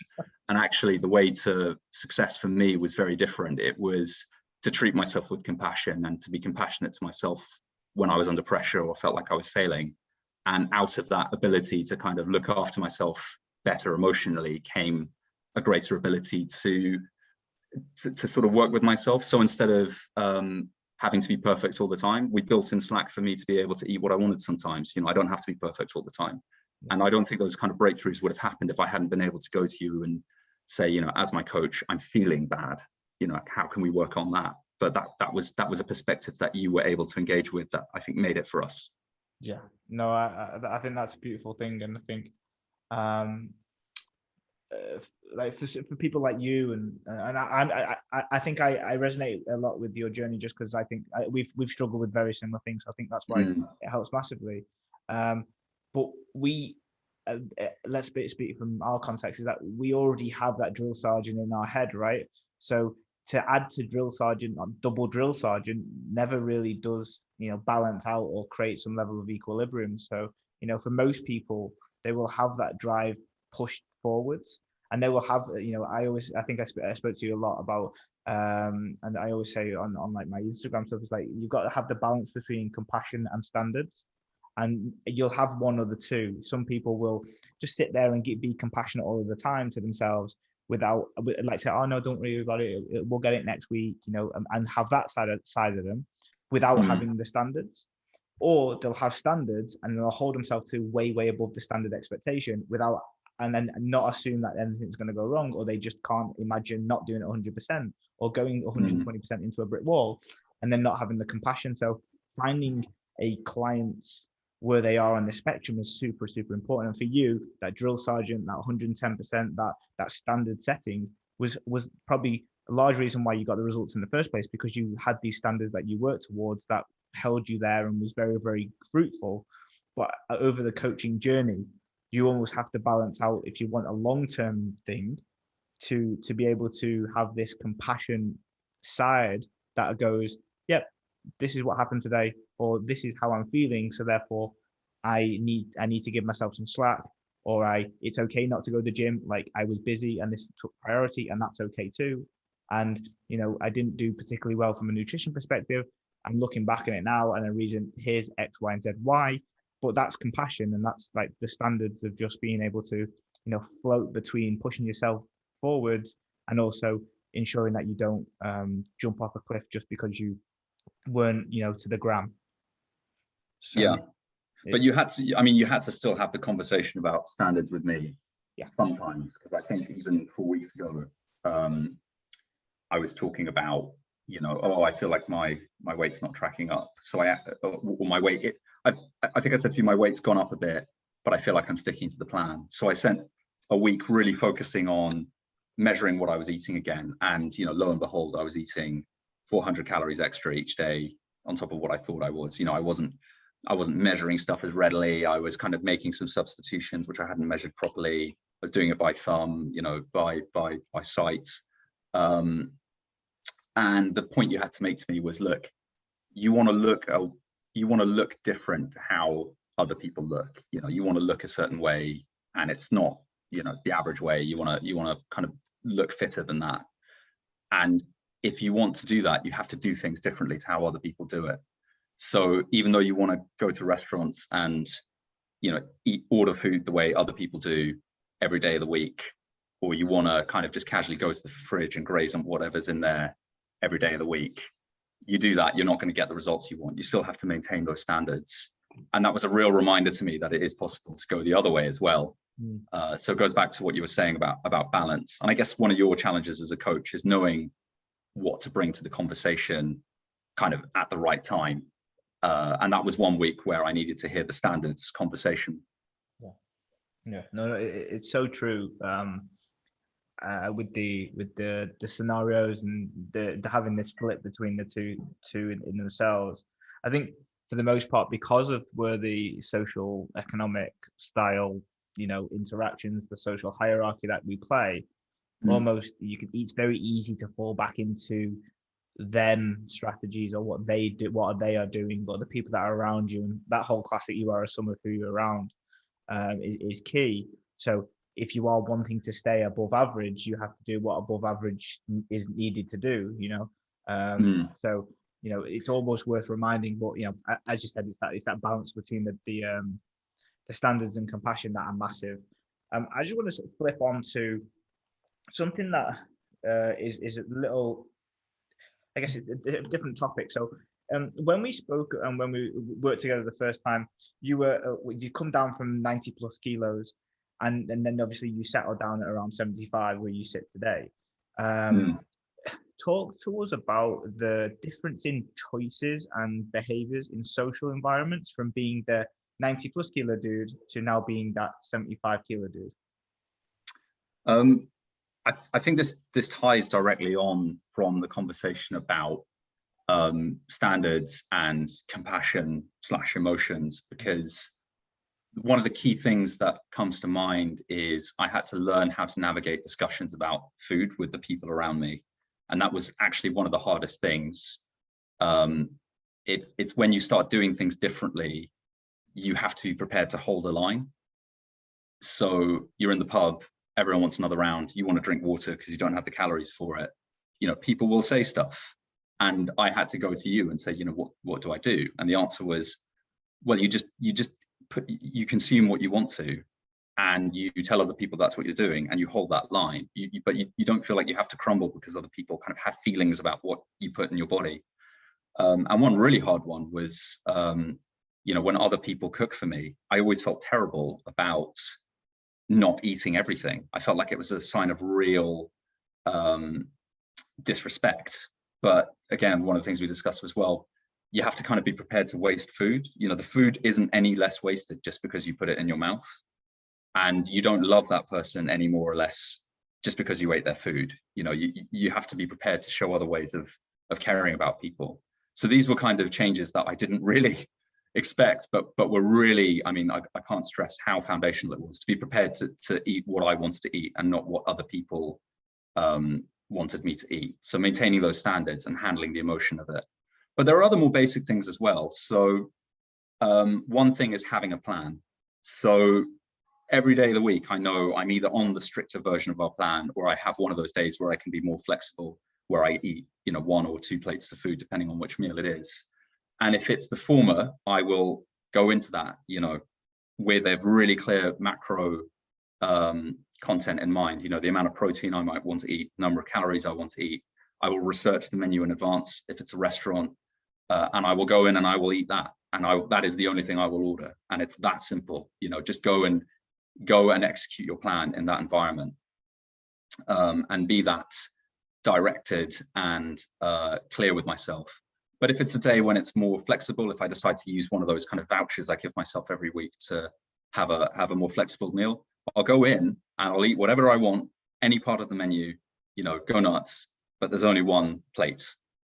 Speaker 2: And actually the way to success for me was very different. It was to treat myself with compassion and to be compassionate to myself when I was under pressure or felt like I was failing. And out of that ability to kind of look after myself better emotionally came a greater ability to sort of work with myself. So instead of having to be perfect all the time, we built in Slack for me to be able to eat what I wanted sometimes. I don't have to be perfect all the time. And I don't think those kind of breakthroughs would have happened if I hadn't been able to go to you and say, as my coach, I'm feeling bad. How can we work on that? But that was a perspective that you were able to engage with, that I think made it for us.
Speaker 1: Yeah, no, I think that's a beautiful thing. And I think like for people like you, and I think I resonate a lot with your journey, just because I think we've struggled with very similar things. I think that's why it helps massively. But we let's speak from our context, is that we already have that drill sergeant in our head, right? So to add to drill sergeant, double drill sergeant, never really does balance out or create some level of equilibrium. So for most people, they will have that drive pushed forwards, and they will have I think I spoke to you a lot about and I always say on like my Instagram stuff, is like, you've got to have the balance between compassion and standards, and you'll have one or the two. Some people will just sit there and be compassionate all of the time to themselves, without like say, oh no, don't worry about it, we'll get it next week, and have that side of them without having the standards. Or they'll have standards and they'll hold themselves to way above the standard expectation without, and then not assume that anything's going to go wrong, or they just can't imagine not doing it 100% or going 120% into a brick wall, and then not having the compassion. So finding a client where they are on the spectrum is super important. And for you, that drill sergeant, that 110%, that standard setting was probably a large reason why you got the results in the first place, because you had these standards that you worked towards that held you there and was very fruitful. But over the coaching journey, you almost have to balance out, if you want a long-term thing, to be able to have this compassion side that goes, yep, this is what happened today, or this is how I'm feeling, so therefore I need to give myself some slack, or it's okay not to go to the gym, like I was busy and this took priority, and that's okay too. And I didn't do particularly well from a nutrition perspective. I'm looking back on it now, and the reason here's X, Y, and Z, Y. But that's compassion, and that's like the standards of just being able to float between pushing yourself forwards and also ensuring that you don't jump off a cliff just because you weren't to the gram. So
Speaker 2: yeah, but you had to, I mean, you had to still have the conversation about standards with me.
Speaker 1: Yeah.
Speaker 2: Sometimes, because I think even 4 weeks ago, I was talking about, oh, I feel like my weight's not tracking up. So or my weight, I think I said to you, my weight's gone up a bit, but I feel like I'm sticking to the plan. So I spent a week really focusing on measuring what I was eating again. And, lo and behold, I was eating 400 calories extra each day on top of what I thought I was. I wasn't measuring stuff as readily. I was kind of making some substitutions, which I hadn't measured properly. I was doing it by thumb, by sight. And the point you had to make to me was, look, you want to look different to how other people look. You want to look a certain way, and it's not, the average way. You want to kind of look fitter than that. And if you want to do that, you have to do things differently to how other people do it. So even though you want to go to restaurants and order food the way other people do every day of the week, or you want to kind of just casually go to the fridge and graze on whatever's in there every day of the week, you do that, you're not going to get the results you want. You still have to maintain those standards. And that was a real reminder to me that it is possible to go the other way as well. So it goes back to what you were saying about balance. And I guess one of your challenges as a coach is knowing what to bring to the conversation kind of at the right time. And that was 1 week where I needed to hear the standards conversation.
Speaker 1: Yeah, no, it's so true. With the scenarios and the having this split between the two in themselves, I think for the most part, because of where the social economic style interactions, the social hierarchy that we play, almost it's very easy to fall back into them strategies or what they do, what they are doing, but the people that are around you, and that whole classic "you are a sum of who you're around" is key. So if you are wanting to stay above average, you have to do what above average is needed to do. So it's almost worth reminding. But as you said, it's that balance between the standards and compassion that are massive. I just want to sort of flip on to something that is a little, I guess it's a different topic. So when we spoke and when we worked together the first time, you come down from 90 plus kilos, and then obviously you settled down at around 75 where you sit today. Talk to us about the difference in choices and behaviors in social environments from being the 90 plus kilo dude to now being that 75 kilo dude.
Speaker 2: I think this ties directly on from the conversation about standards and compassion / emotions, because one of the key things that comes to mind is I had to learn how to navigate discussions about food with the people around me. And that was actually one of the hardest things. It's when you start doing things differently, you have to be prepared to hold a line. So you're in the pub, everyone wants another round, you want to drink water because you don't have the calories for it. People will say stuff. And I had to go to you and say, what do I do? And the answer was, well, you consume what you want to, and you tell other people that's what you're doing, and you hold that line. But you don't feel like you have to crumble because other people kind of have feelings about what you put in your body. And one really hard one was, when other people cook for me, I always felt terrible about not eating everything. I felt like it was a sign of real disrespect. But again, one of the things we discussed was, well, you have to kind of be prepared to waste food. The food isn't any less wasted just because you put it in your mouth, and you don't love that person any more or less just because you ate their food. You have to be prepared to show other ways of caring about people. So these were kind of changes that I didn't really expect, but were really, I can't stress how foundational it was to be prepared to eat what I wanted to eat and not what other people wanted me to eat. So maintaining those standards and handling the emotion of it. But there are other more basic things as well. So one thing is having a plan. So every day of the week, I know I'm either on the stricter version of our plan, or I have one of those days where I can be more flexible, where I eat, 1 or 2 plates of food, depending on which meal it is. And if it's the former, I will go into that, with a really clear macro content in mind, the amount of protein I might want to eat, number of calories I want to eat. I will research the menu in advance if it's a restaurant, and I will go in and I will eat that. And that is the only thing I will order. And it's that simple, just go and execute your plan in that environment, and be that directed and clear with myself. But if it's a day when it's more flexible, if I decide to use one of those kind of vouchers I give myself every week to have a more flexible meal, I'll go in and I'll eat whatever I want, any part of the menu, go nuts, but there's only one plate.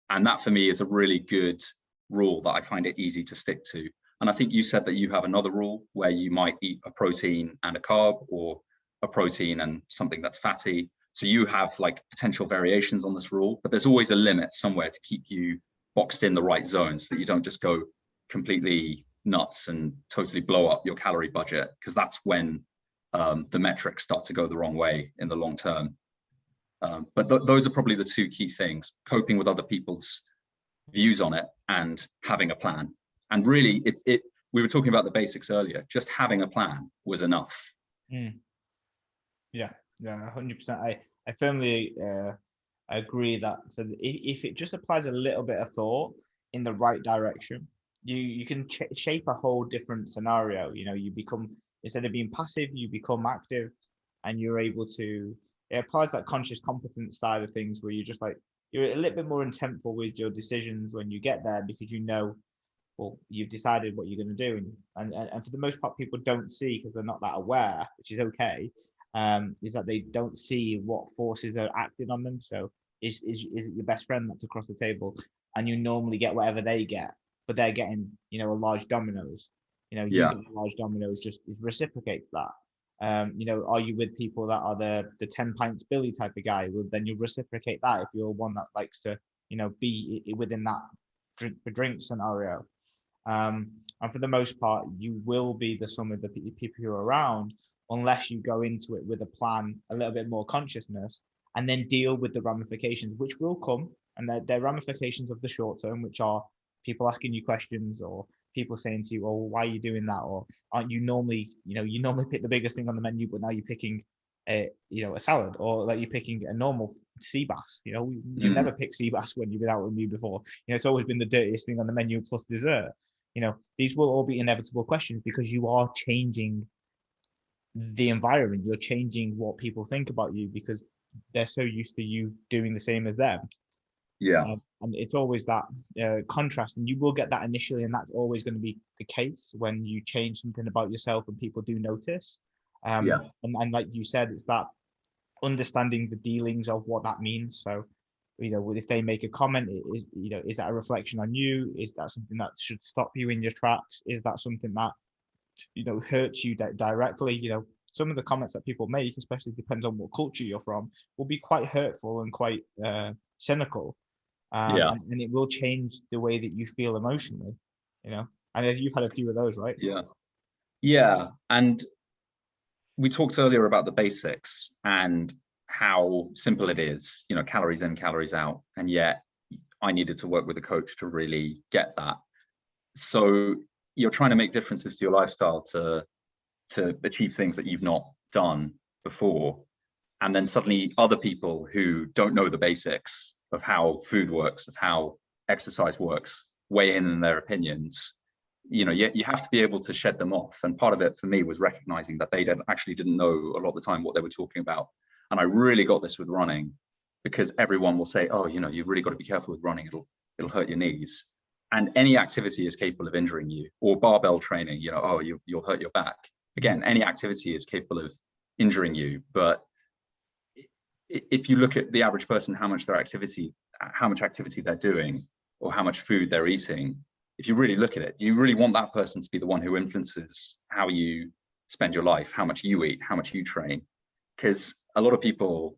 Speaker 2: And that for me is a really good rule that I find it easy to stick to. And I think you said that you have another rule where you might eat a protein and a carb, or a protein and something that's fatty. So you have like potential variations on this rule, but there's always a limit somewhere to keep you boxed in the right zone, so that you don't just go completely nuts and totally blow up your calorie budget, because that's when the metrics start to go the wrong way in the long term. But those are probably the 2 key things: coping with other people's views on it and having a plan. And really, we were talking about the basics earlier. Just having a plan was enough.
Speaker 1: Yeah, 100%. I firmly agree that if it just applies a little bit of thought in the right direction, you can shape a whole different scenario. You become, instead of being passive, you become active, and you're able to. It applies that conscious competence side of things, where you're a little bit more intentful with your decisions when you get there, because well, you've decided what you're going to do, and for the most part, people don't see, because they're not that aware, which is okay. Is that they don't see what forces are acting on them. So is it your best friend that's across the table, and you normally get whatever they get, but they're getting a large Domino's. You get a large Domino's, just reciprocates that. Are you with people that are the 10 pints Billy type of guy? Well, then you reciprocate that if you're one that likes to be within that drink for drink scenario. And for the most part, you will be the sum of the people who are around, unless you go into it with a plan, a little bit more consciousness, and then deal with the ramifications, which will come. And they're ramifications of the short term, which are people asking you questions, or people saying to you, "Oh, why are you doing that?" Or aren't you normally, you normally pick the biggest thing on the menu, but now you're picking a salad, or like you're picking a normal sea bass. You never pick sea bass when you've been out with me before. It's always been the dirtiest thing on the menu plus dessert. These will all be inevitable questions, because you are changing the environment. You're changing what people think about you, because they're so used to you doing the same as them. And it's always that contrast, and you will get that initially, and that's always going to be the case when you change something about yourself and people do notice. And like you said, it's that understanding the dealings of what that means. So if they make a comment, is that a reflection on you? Is that something that should stop you in your tracks? Is that something that hurts you directly? Some of the comments that people make, especially depends on what culture you're from, will be quite hurtful and quite cynical. And it will change the way that you feel emotionally, and as you've had a few of those, right?
Speaker 2: And we talked earlier about the basics and how simple it is, calories in, calories out, and yet I needed to work with a coach to really get that. So you're trying to make differences to your lifestyle to achieve things that you've not done before, and then suddenly other people who don't know the basics of how food works, of how exercise works, weigh in their opinions. You have to be able to shed them off. And part of it for me was recognizing that they didn't know a lot of the time what they were talking about. And I really got this with running, because everyone will say, "Oh, you've really got to be careful with running. It'll hurt your knees." And any activity is capable of injuring you. Or barbell training, you'll hurt your back. Again, any activity is capable of injuring you. But if you look at the average person, how much activity they're doing, or how much food they're eating, if you really look at it, do you really want that person to be the one who influences how you spend your life, how much you eat, how much you train? Because a lot of people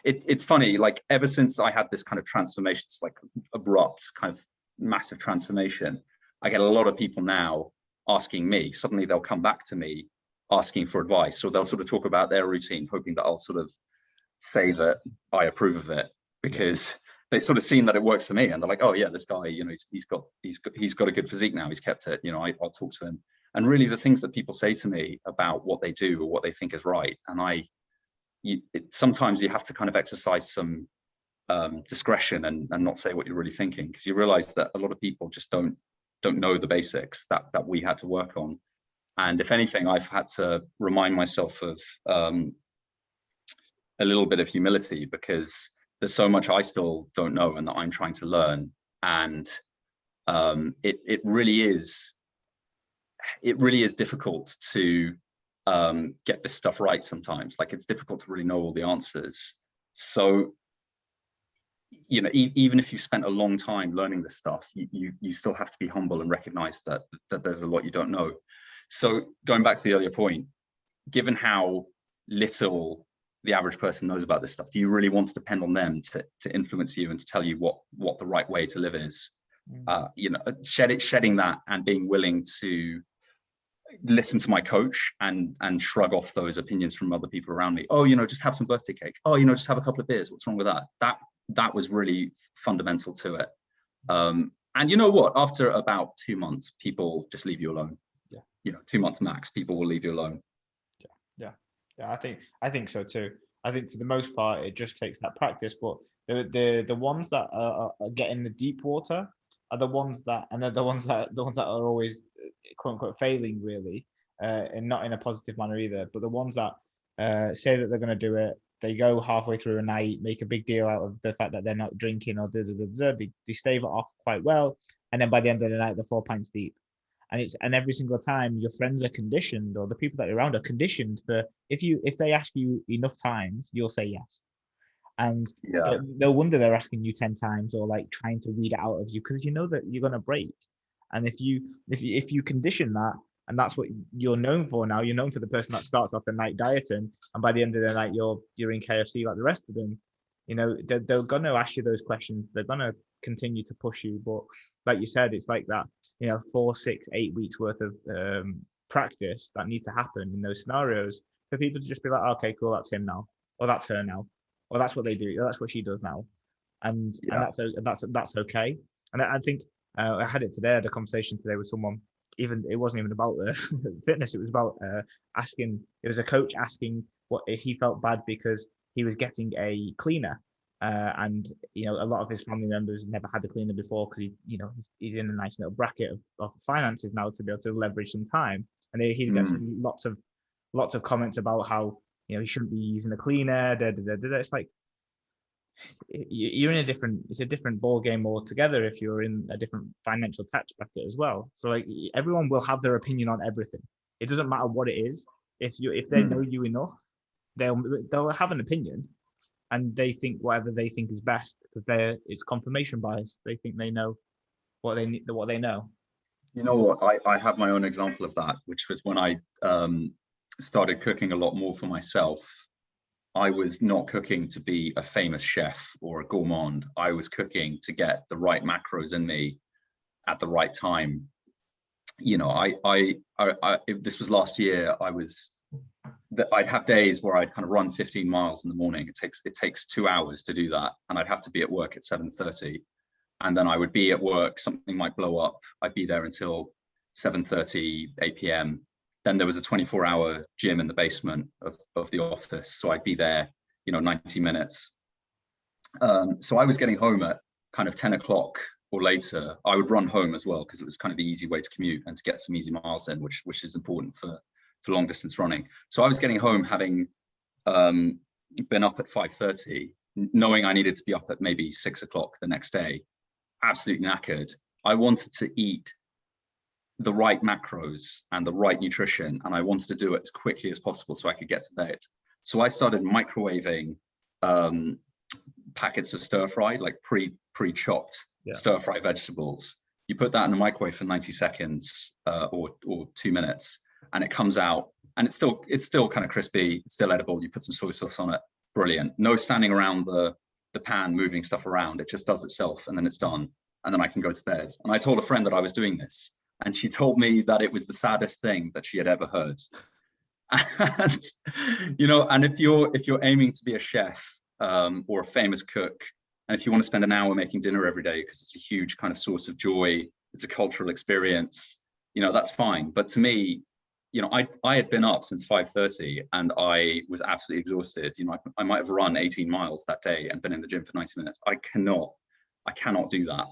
Speaker 2: It's funny, like ever since I had this kind of transformation, it's like abrupt kind of massive transformation, I get a lot of people now asking me, suddenly they'll come back to me asking for advice, or they'll sort of talk about their routine, hoping that I'll sort of say that I approve of it, because they've sort of seen that it works for me, and they're like, oh yeah, this guy, you know, he's got a good physique now, he's kept it, you know, I'll talk to him. And really the things that people say to me about what they do or what they think is right, and sometimes you have to kind of exercise some discretion and not say what you're really thinking, because you realize that a lot of people just don't know the basics that we had to work on. And if anything, I've had to remind myself of a little bit of humility, because there's so much I still don't know and that I'm trying to learn. And it really is difficult to get this stuff right sometimes. Like, it's difficult to really know all the answers. So, you know, even if you've spent a long time learning this stuff, you still have to be humble and recognize that there's a lot you don't know. So going back to the earlier point, given how little the average person knows about this stuff, do you really want to depend on them to influence you and to tell you what the right way to live is? You know, shedding that and being willing to listen to my coach and shrug off those opinions from other people around me. Oh, you know, just have some birthday cake. Oh, you know, just have a couple of beers. What's wrong with that? That was really fundamental to it. And you know what? After about 2 months, people just leave you alone.
Speaker 1: Yeah.
Speaker 2: You know, 2 months max, people will leave you alone.
Speaker 1: Yeah. I think so too. I think for the most part, it just takes that practice. But the ones that are getting the deep water are the ones that, and they're the ones that are always quote unquote failing, really, and not in a positive manner either. But the ones that say that they're going to do it, they go halfway through a night, make a big deal out of the fact that they're not drinking, or they stave it off quite well, and then by the end of the night they're 4 pints deep. And every single time your friends are conditioned, or the people that you're around are conditioned for, if they ask you enough times, you'll say yes. And no wonder they're asking you 10 times, or like trying to weed it out of you, because you know that you're going to break. And if you condition that, and that's what you're known for now, you're known for the person that starts off the night dieting, and by the end of the night you're in KFC like the rest of them. You know, they're going to ask you those questions. They're going to continue to push you. But like you said, it's like that, you know, 4, 6, 8 weeks worth of practice that needs to happen in those scenarios for people to just be like, okay, cool, that's him now, or that's her now, or that's what they do, or that's what she does now, and that's okay. And I think I had it today. I had a conversation today with someone. Even it wasn't even about fitness. It was about asking. It was a coach asking what he felt bad because he was getting a cleaner, and you know, a lot of his family members never had a cleaner before, because he's in a nice little bracket of finances now to be able to leverage some time, and he gets lots of comments about how, you know, he shouldn't be using a cleaner. It's like, you're in it's a different ball game altogether if you're in a different financial tax bracket as well. So like, everyone will have their opinion on everything. It doesn't matter what it is. If they know you enough, they'll have an opinion, and they think whatever they think is best, because it's confirmation bias. They think they know what they know.
Speaker 2: You know what? I have my own example of that, which was when I started cooking a lot more for myself. I was not cooking to be a famous chef or a gourmand. I was cooking to get the right macros in me at the right time. You know, this was last year. I'd have days where I'd kind of run 15 miles in the morning. It takes 2 hours to do that, and I'd have to be at work at 7:30, and then I would be at work. Something might blow up. I'd be there until 7:30, 8 p.m. Then there was a 24-hour gym in the basement of the office, so I'd be there, you know, 90 minutes. So I was getting home at kind of 10 o'clock or later. I would run home as well, because it was kind of the easy way to commute and to get some easy miles in, which is important for long distance running. So I was getting home having been up at 5:30, knowing I needed to be up at maybe 6 o'clock the next day, absolutely knackered. I wanted to eat the right macros and the right nutrition, and I wanted to do it as quickly as possible so I could get to bed. So I started microwaving packets of stir fry, like pre-chopped stir fry vegetables. You put that in the microwave for 90 seconds or 2 minutes, and it comes out, and it's still kind of crispy, it's still edible. You put some soy sauce on it, brilliant. No standing around the pan moving stuff around. It just does itself, and then it's done, and then I can go to bed. And I told a friend that I was doing this, and she told me that it was the saddest thing that she had ever heard. And and if you're aiming to be a chef or a famous cook, and if you want to spend an hour making dinner every day because it's a huge kind of source of joy, it's a cultural experience, that's fine. But to me, I had been up since 5:30 and I was absolutely exhausted. I might have run 18 miles that day and been in the gym for 90 minutes. I cannot do that.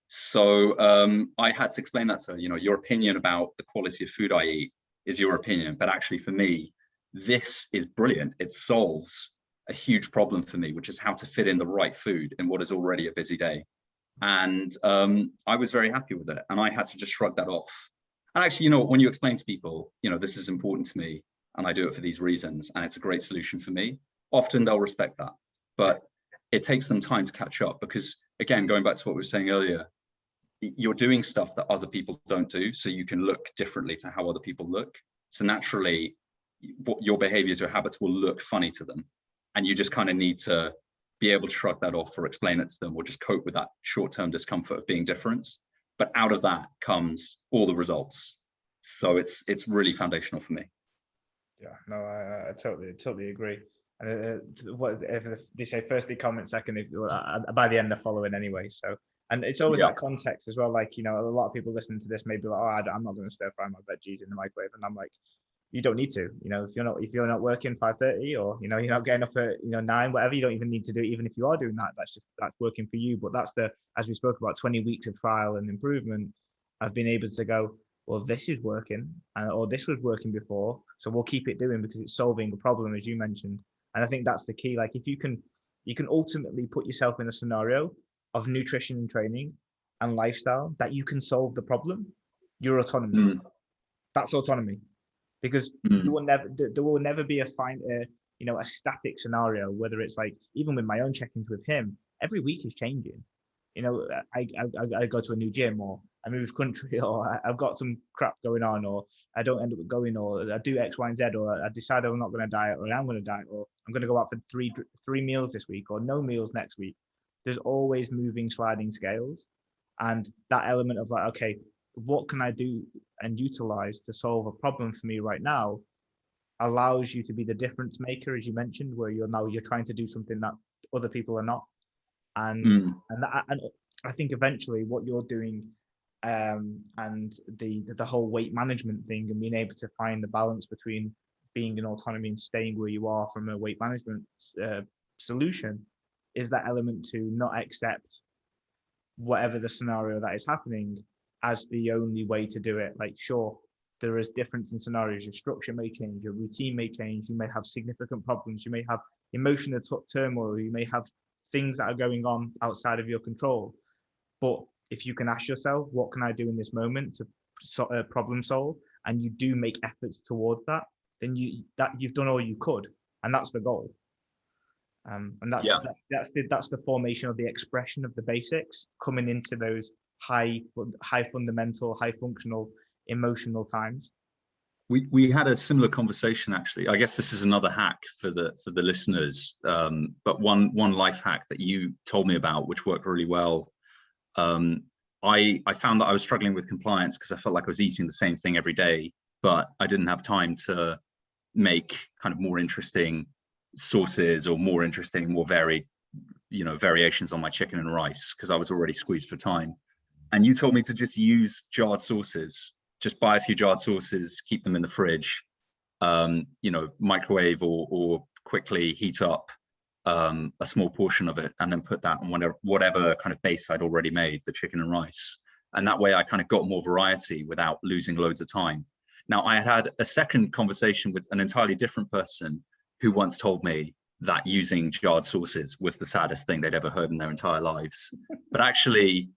Speaker 2: So I had to explain that to her. Your opinion about the quality of food I eat is your opinion, but actually for me, this is brilliant. It solves a huge problem for me, which is how to fit in the right food in what is already a busy day. And I was very happy with it, and I had to just shrug that off. And actually, when you explain to people, this is important to me and I do it for these reasons and it's a great solution for me, often they'll respect that. But it takes them time to catch up because, again, going back to what we were saying earlier, you're doing stuff that other people don't do, so you can look differently to how other people look. So naturally, your behaviors, your habits will look funny to them. And you just kind of need to be able to shrug that off or explain it to them or just cope with that short-term discomfort of being different. But out of that comes all the results. So it's really foundational for me.
Speaker 1: Yeah, no, I totally agree. What if they say firstly comment, second by the end they're following anyway. So, and it's always that context as well. Like, a lot of people listening to this may be like, oh, I'm not going to stir fry my veggies in the microwave, and I'm like, you don't need to. If you're not working 5:30 or you're not getting up at 9, whatever, you don't even need to do it. Even if you are doing that, that's working for you. But that's as we spoke about, 20 weeks of trial and improvement. I've been able to go, well, this is working, or this was working before, so we'll keep it doing because it's solving the problem, as you mentioned. And I think that's the key. Like, if you can ultimately put yourself in a scenario of nutrition and training and lifestyle that you can solve the problem, you're autonomy. That's autonomy. Because there will never be a static scenario, whether it's like, even with my own check-ins with him, every week is changing. I go to a new gym, or I move country, or I've got some crap going on, or I don't end up going, or I do X, Y, and Z, or I decide I'm not going to diet, or I'm going to diet, or I'm going to go out for three meals this week, or no meals next week. There's always moving, sliding scales. And that element of like, okay, what can I do and utilize to solve a problem for me right now allows you to be the difference maker, as you mentioned, where you're trying to do something that other people are not. And I think eventually what you're doing, and the whole weight management thing, and being able to find the balance between being in autonomy and staying where you are from a weight management solution, is that element to not accept whatever the scenario that is happening as the only way to do it. Like, sure, there is difference in scenarios. Your structure may change, your routine may change, you may have significant problems, you may have emotional turmoil, you may have things that are going on outside of your control. But if you can ask yourself, what can I do in this moment to problem solve, and you do make efforts towards that, then you've done all you could, and that's the goal. And that's the formation of the expression of the basics, coming into those high fundamental, high functional, emotional times.
Speaker 2: We had a similar conversation, actually. I guess this is another hack for the listeners, but one life hack that you told me about, which worked really well. I found that I was struggling with compliance because I felt like I was eating the same thing every day, but I didn't have time to make kind of more interesting sauces or more interesting, more varied, variations on my chicken and rice because I was already squeezed for time. And you told me to just use jarred sauces. Just buy a few jarred sauces, keep them in the fridge, microwave or quickly heat up a small portion of it, and then put that on whatever kind of base I'd already made, the chicken and rice. And that way I kind of got more variety without losing loads of time. Now, I had a second conversation with an entirely different person who once told me that using jarred sauces was the saddest thing they'd ever heard in their entire lives. But actually,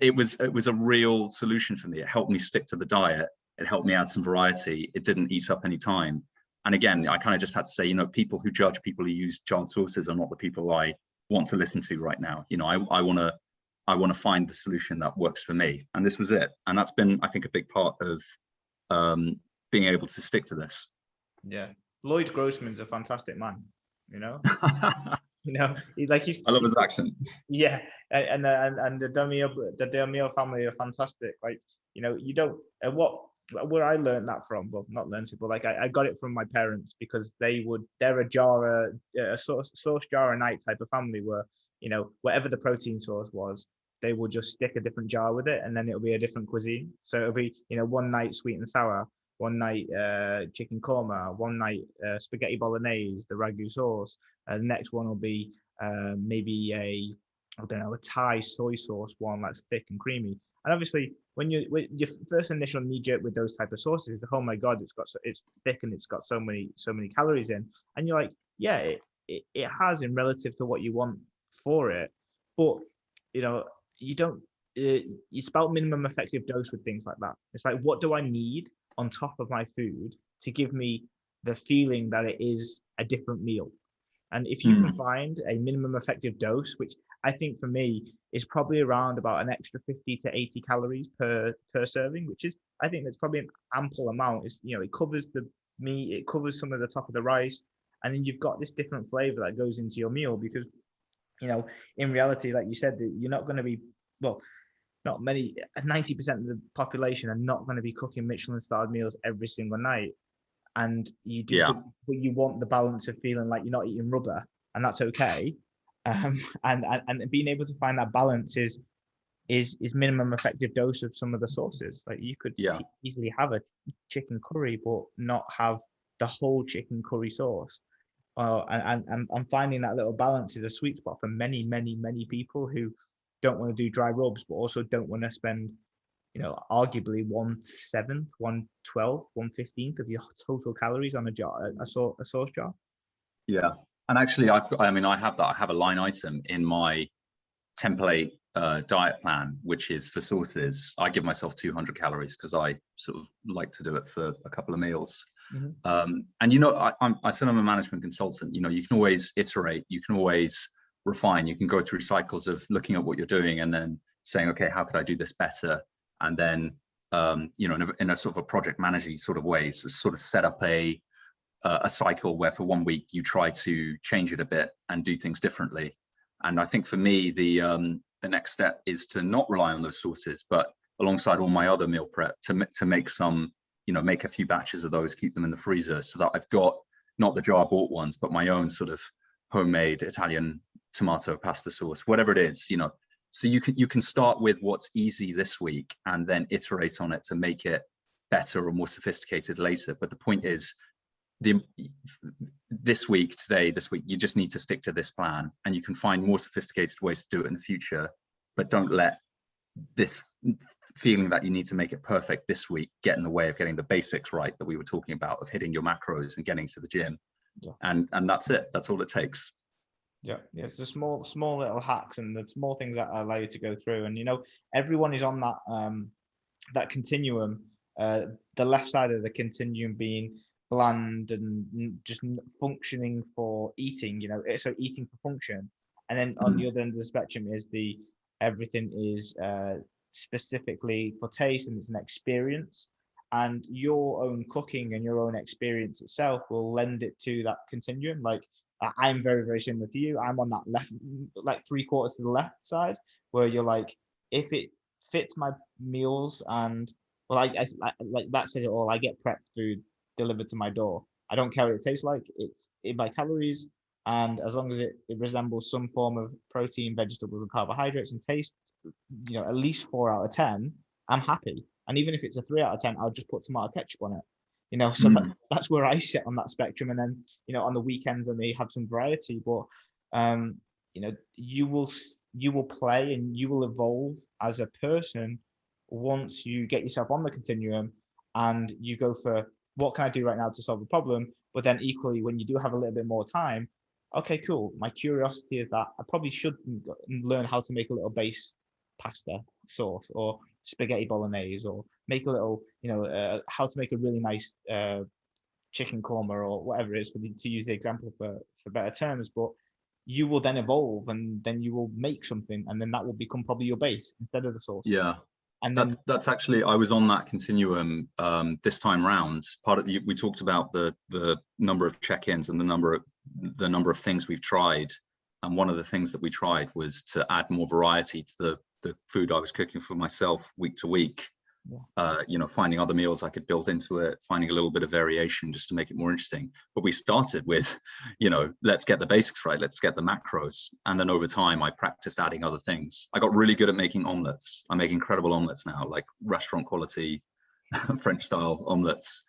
Speaker 2: it was a real solution for me. It helped me stick to the diet. It helped me add some variety. It didn't eat up any time. And again, I kind of just had to say, people who judge people who use jarred sauces are not the people I want to listen to right now. I want to find the solution that works for me. And this was it. And that's been, I think, a big part of being able to stick to this.
Speaker 1: Yeah. Lloyd Grossman's a fantastic man. you know.
Speaker 2: I
Speaker 1: Like he's
Speaker 2: love his accent.
Speaker 1: yeah, and the Demio family are fantastic. Like, you don't what where I learned that from. Well, not learned it, but like I got it from my parents, because they're a source jar a night type of family, where whatever the protein source was, they will just stick a different jar with it, and then it'll be a different cuisine. So it'll be one night sweet and sour, one night chicken korma, one night spaghetti bolognese, the ragu sauce. The next one will be maybe I don't know, a Thai soy sauce one that's thick and creamy. And obviously, when your first initial knee jerk with those type of sauces, oh my god, it's thick and it's got so many calories in, and you're like, yeah, it has in relative to what you want for it, but you don't. It's about minimum effective dose with things like that. It's like, what do I need on top of my food to give me the feeling that it is a different meal? And if you can find a minimum effective dose, which I think for me is probably around about an extra 50 to 80 calories per serving, which is, I think that's probably an ample amount. It covers the meat, it covers some of the top of the rice, and then you've got this different flavor that goes into your meal, because in reality, like you said, that you're not going to be, well, not many, 90% of the population are not going to be cooking Michelin starred meals every single night. And you do,
Speaker 2: Yeah.
Speaker 1: but you want the balance of feeling like you're not eating rubber, and that's okay. And being able to find that balance is minimum effective dose of some of the sauces. Like, you could easily have a chicken curry, but not have the whole chicken curry sauce. And I'm finding that little balance is a sweet spot for many, many, many people who don't want to do dry rubs, but also don't want to spend arguably 1/7, 1/12, 1/15 of your total calories on a jar, a sauce jar.
Speaker 2: Yeah. And actually, I have that. I have a line item in my template diet plan, which is for sauces. I give myself 200 calories because I sort of like to do it for a couple of meals. And I said I'm a management consultant. You can always iterate, you can always refine, you can go through cycles of looking at what you're doing and then saying, okay, how could I do this better? And then in a sort of a project manager sort of way, so sort of set up a cycle where for 1 week you try to change it a bit and do things differently. And I think for me, the next step is to not rely on those sources, but alongside all my other meal prep, to make some, make a few batches of those, keep them in the freezer, so that I've got not the jar bought ones, but my own sort of homemade Italian tomato pasta sauce, whatever it is, so you can start with what's easy this week and then iterate on it to make it better or more sophisticated later. But the point is, this week, you just need to stick to this plan, and you can find more sophisticated ways to do it in the future, but don't let this feeling that you need to make it perfect this week get in the way of getting the basics right that we were talking about, of hitting your macros and getting to the gym. And that's it. That's all it takes.
Speaker 1: Yeah, it's the small little hacks and the small things that allow you to go through. And everyone is on that continuum. The left side of the continuum being bland and just functioning for eating. So eating for function. And then on the other end of the spectrum is everything is specifically for taste, and it's an experience. And your own cooking and your own experience itself will lend it to that continuum. Like, I'm very, very similar to you. I'm on that left, like 3/4 to the left side, where you're like, if it fits my meals, and well, I like that said it all. I get prepped food delivered to my door. I don't care what it tastes like. It's in my calories, and as long as it resembles some form of protein, vegetables, and carbohydrates, and tastes, at least 4 out of 10, I'm happy. And even if it's a 3 out of 10, I'll just put tomato ketchup on it. So that's where I sit on that spectrum. And then, on the weekends I may have some variety, but you will play and you will evolve as a person once you get yourself on the continuum and you go for, what can I do right now to solve a problem? But then equally, when you do have a little bit more time, okay, cool. My curiosity is that I probably should learn how to make a little base pasta sauce or spaghetti bolognese, or make a little, how to make a really nice chicken korma, or whatever it is, to use the example for better terms. But you will then evolve, and then you will make something, and then that will become probably your base instead of the sauce.
Speaker 2: Yeah.
Speaker 1: And then
Speaker 2: that's actually, I was on that continuum this time round. We talked about the number of check-ins and the number of things we've tried. And one of the things that we tried was to add more variety to the food I was cooking for myself week to week. Finding other meals I could build into it, finding a little bit of variation just to make it more interesting. But we started with, let's get the basics right, let's get the macros. And then over time, I practiced adding other things. I got really good at making omelets. I make incredible omelets now, like restaurant quality, French style omelets.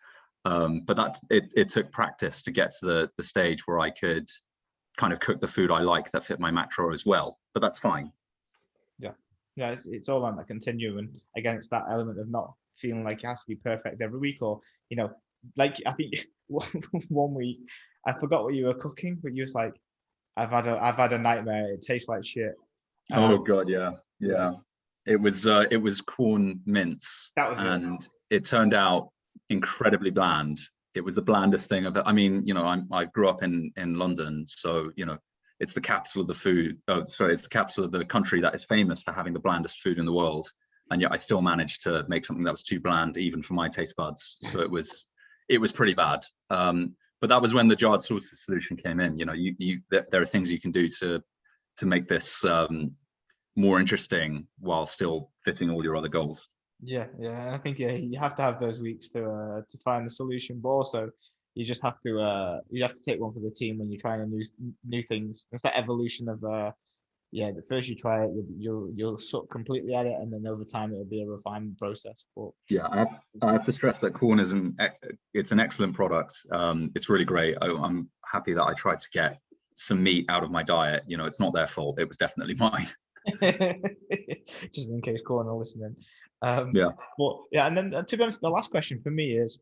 Speaker 2: But it took practice to get to the stage where I could kind of cook the food I like that fit my macro as well. But that's fine.
Speaker 1: Yeah, it's all on that continuum, and again, it's that element of not feeling like it has to be perfect every week, or like I think one week I forgot what you were cooking, but you was like, I've had a nightmare. It tastes like shit.
Speaker 2: Oh God, yeah. It was corn mince, and it turned out incredibly bland. It was the blandest thing of it. I mean, I grew up in London, so it's the capital of the food. Oh, sorry, it's the capital of the country that is famous for having the blandest food in the world. And yet I still managed to make something that was too bland, even for my taste buds. So it was pretty bad. But that was when the jarred sauces solution came in. There are things you can do to make this more interesting while still fitting all your other goals.
Speaker 1: Yeah. I think you have to have those weeks to find the solution, but also you just have to take one for the team when you're trying new things. It's that evolution of the first you try it, you'll suck completely at it, and then over time it'll be a refinement process. But
Speaker 2: yeah, I have to stress that corn it's an excellent product. It's really great. I'm happy that I tried to get some meat out of my diet. It's not their fault. It was definitely mine.
Speaker 1: Just in case corn are listening.
Speaker 2: And
Speaker 1: then to be honest, the last question for me is,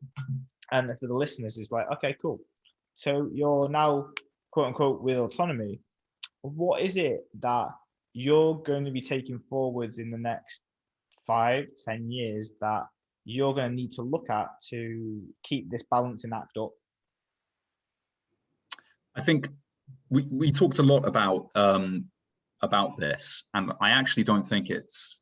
Speaker 1: and for the listeners, is like, okay, cool. So you're now quote unquote with Autonomy. What is it that you're going to be taking forwards in the next 5-10 years that you're going to need to look at to keep this balancing act up?
Speaker 2: I think we talked a lot about this, and I actually don't think it's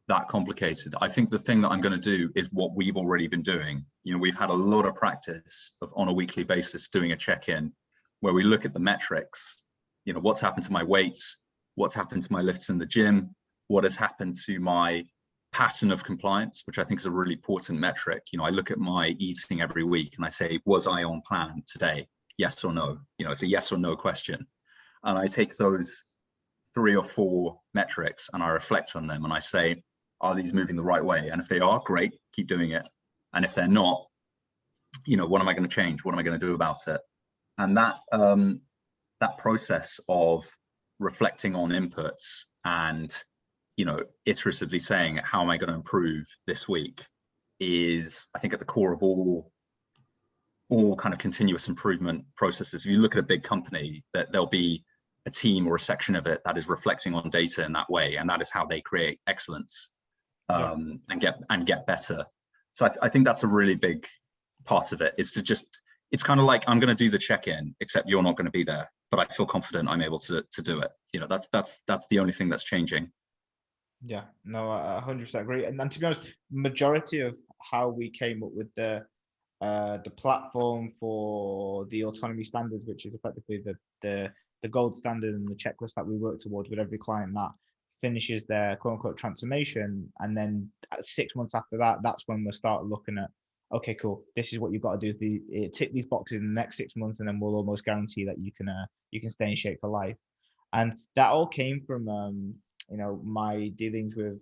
Speaker 2: that complicated. I think the thing that I'm going to do is what we've already been doing. We've had a lot of practice on a weekly basis doing a check-in where we look at the metrics. What's happened to my weights, what's happened to my lifts in the gym, what has happened to my pattern of compliance, which I think is a really important metric. I look at my eating every week and I say, was I on plan today? Yes or no? It's a yes or no question. And I take those 3 or 4 metrics and I reflect on them and I say, are these moving the right way? And if they are, great, keep doing it. And if they're not, what am I going to change? What am I going to do about it? And that process of reflecting on inputs and iteratively saying, how am I going to improve this week, is I think at the core of all kind of continuous improvement processes. If you look at a big company, that there'll be a team or a section of it that is reflecting on data in that way, and that is how they create excellence and get better. So I think that's a really big part of it, is to just, it's kind of like, I'm going to do the check-in, except you're not going to be there, but I feel confident I'm able to do it. That's the only thing that's changing.
Speaker 1: Yeah, no, I 100% agree. And to be honest, majority of how we came up with the platform for the autonomy standards, which is effectively the gold standard and the checklist that we work towards with every client that finishes their quote unquote transformation. And then 6 months after that, that's when we'll start looking at, okay, cool, this is what you've got to do. Tick these boxes in the next 6 months, and then we'll almost guarantee that you can stay in shape for life. And that all came from my dealings with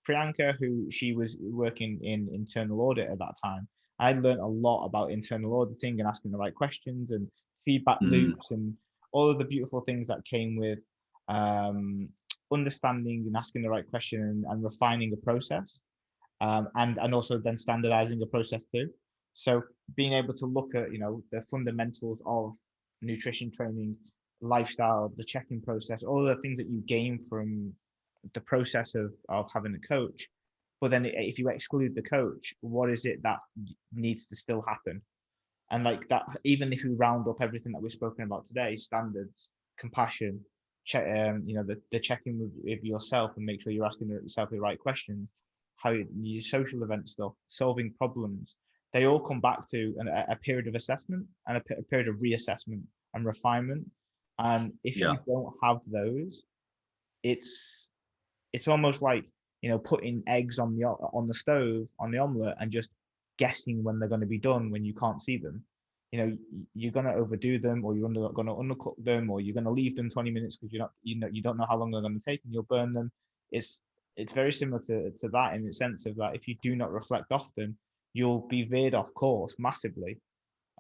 Speaker 1: Priyanka, who she was working in internal audit at that time. I learned a lot about internal auditing and asking the right questions and feedback loops and all of the beautiful things that came with understanding and asking the right question and refining a process, and also then standardizing the process too. So being able to look at the fundamentals of nutrition training, lifestyle, the check-in process, all the things that you gain from the process of having a coach. But then if you exclude the coach, what is it that needs to still happen? And like that, even if we round up everything that we've spoken about today, standards, compassion, check, the checking with yourself and make sure you're asking yourself the right questions, how your social event stuff, solving problems, they all come back to a period of assessment and a period of reassessment and refinement. And if
Speaker 2: Yeah.
Speaker 1: you don't have those, it's almost like, putting eggs on the stove on the omelet and just guessing when they're going to be done when you can't see them. You're going to overdo them, or you're going to undercook them, or you're going to leave them 20 minutes because you don't know how long they're going to take, and you'll burn them. It's very similar to that, in the sense of that if you do not reflect often, you'll be veered off course massively.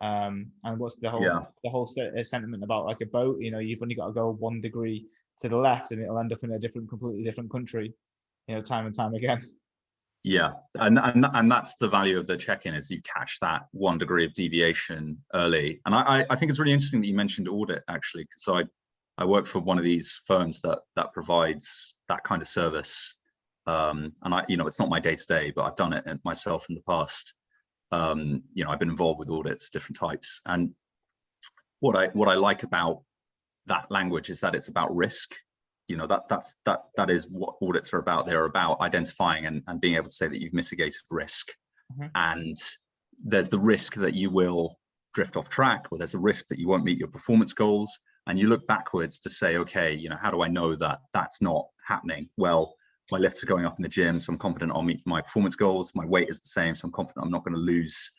Speaker 1: And what's the whole sentiment about like a boat? You've only got to go 1 degree to the left, and it'll end up in a completely different country, time and time again.
Speaker 2: Yeah, and that's the value of the check-in, is you catch that 1 degree of deviation early. And I think it's really interesting that you mentioned audit, actually, because I work for one of these firms that provides that kind of service. And it's not my day-to-day, but I've done it myself in the past. I've been involved with audits of different types, and what I like about that language is that it's about risk. That is what audits are about. They're about identifying and being able to say that you've mitigated risk.
Speaker 1: Mm-hmm.
Speaker 2: And there's the risk that you will drift off track, or there's a risk that you won't meet your performance goals. And you look backwards to say, okay, how do I know that that's not happening? Well, my lifts are going up in the gym, so I'm confident I'll meet my performance goals. My weight is the same, so I'm confident I'm not going to lose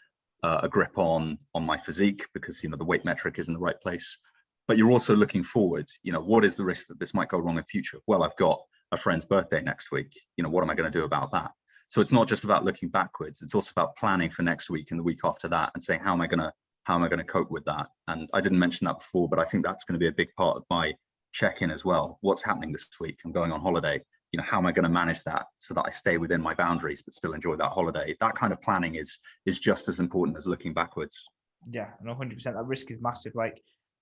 Speaker 2: a grip on my physique, because the weight metric is in the right place. But you're also looking forward. What is the risk that this might go wrong in future? Well, I've got a friend's birthday next week. What am I going to do about that? So it's not just about looking backwards. It's also about planning for next week and the week after that, and saying, how am I going to cope with that? And I didn't mention that before, but I think that's going to be a big part of my check-in as well. What's happening this week? I'm going on holiday. How am I going to manage that so that I stay within my boundaries but still enjoy that holiday? That kind of planning is just as important as looking backwards.
Speaker 1: Yeah, no, 100%. That risk is massive.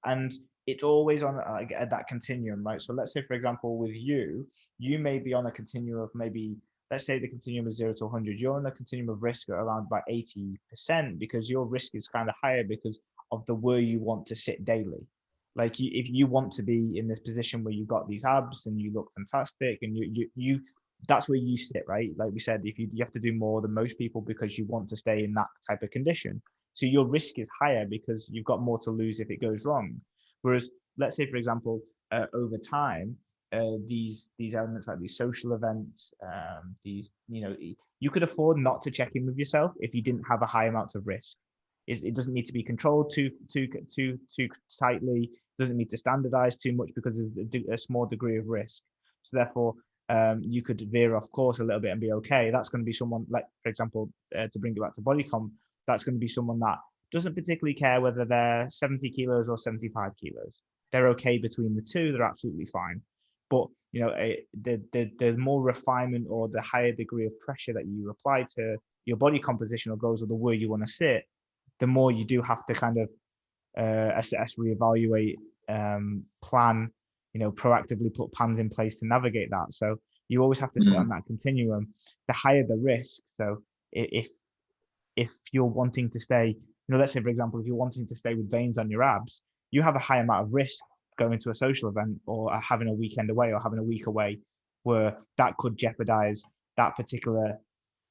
Speaker 1: And it's always on at that continuum, right? So let's say, for example, with you may be on a continuum of maybe, let's say the continuum is 0 to 100. You're on a continuum of risk at around about 80%, because your risk is kind of higher because of the where you want to sit daily. Like if you want to be in this position where you've got these abs and you look fantastic, and you that's where you sit, right? Like we said, if you have to do more than most people because you want to stay in that type of condition. So your risk is higher because you've got more to lose if it goes wrong. Whereas, let's say, for example, over time, these elements like these social events, you could afford not to check in with yourself if you didn't have a high amount of risk. It doesn't need to be controlled too tightly. It doesn't need to standardize too much because there's a small degree of risk. So therefore, you could veer off course a little bit and be okay. That's going to be someone like, for example, to bring it back to body comp, that's going to be someone that doesn't particularly care whether they're 70 kilos or 75 kilos. They're okay between the two. They're absolutely fine. But the more refinement or the higher degree of pressure that you apply to your body composition or goals, or the where you want to sit, the more you do have to kind of assess, reevaluate, plan, proactively put plans in place to navigate that. So you always have to sit on that continuum. The higher the risk. So if you're wanting to stay, let's say, for example, if you're wanting to stay with veins on your abs, you have a high amount of risk going to a social event or having a weekend away or having a week away, where that could jeopardize that particular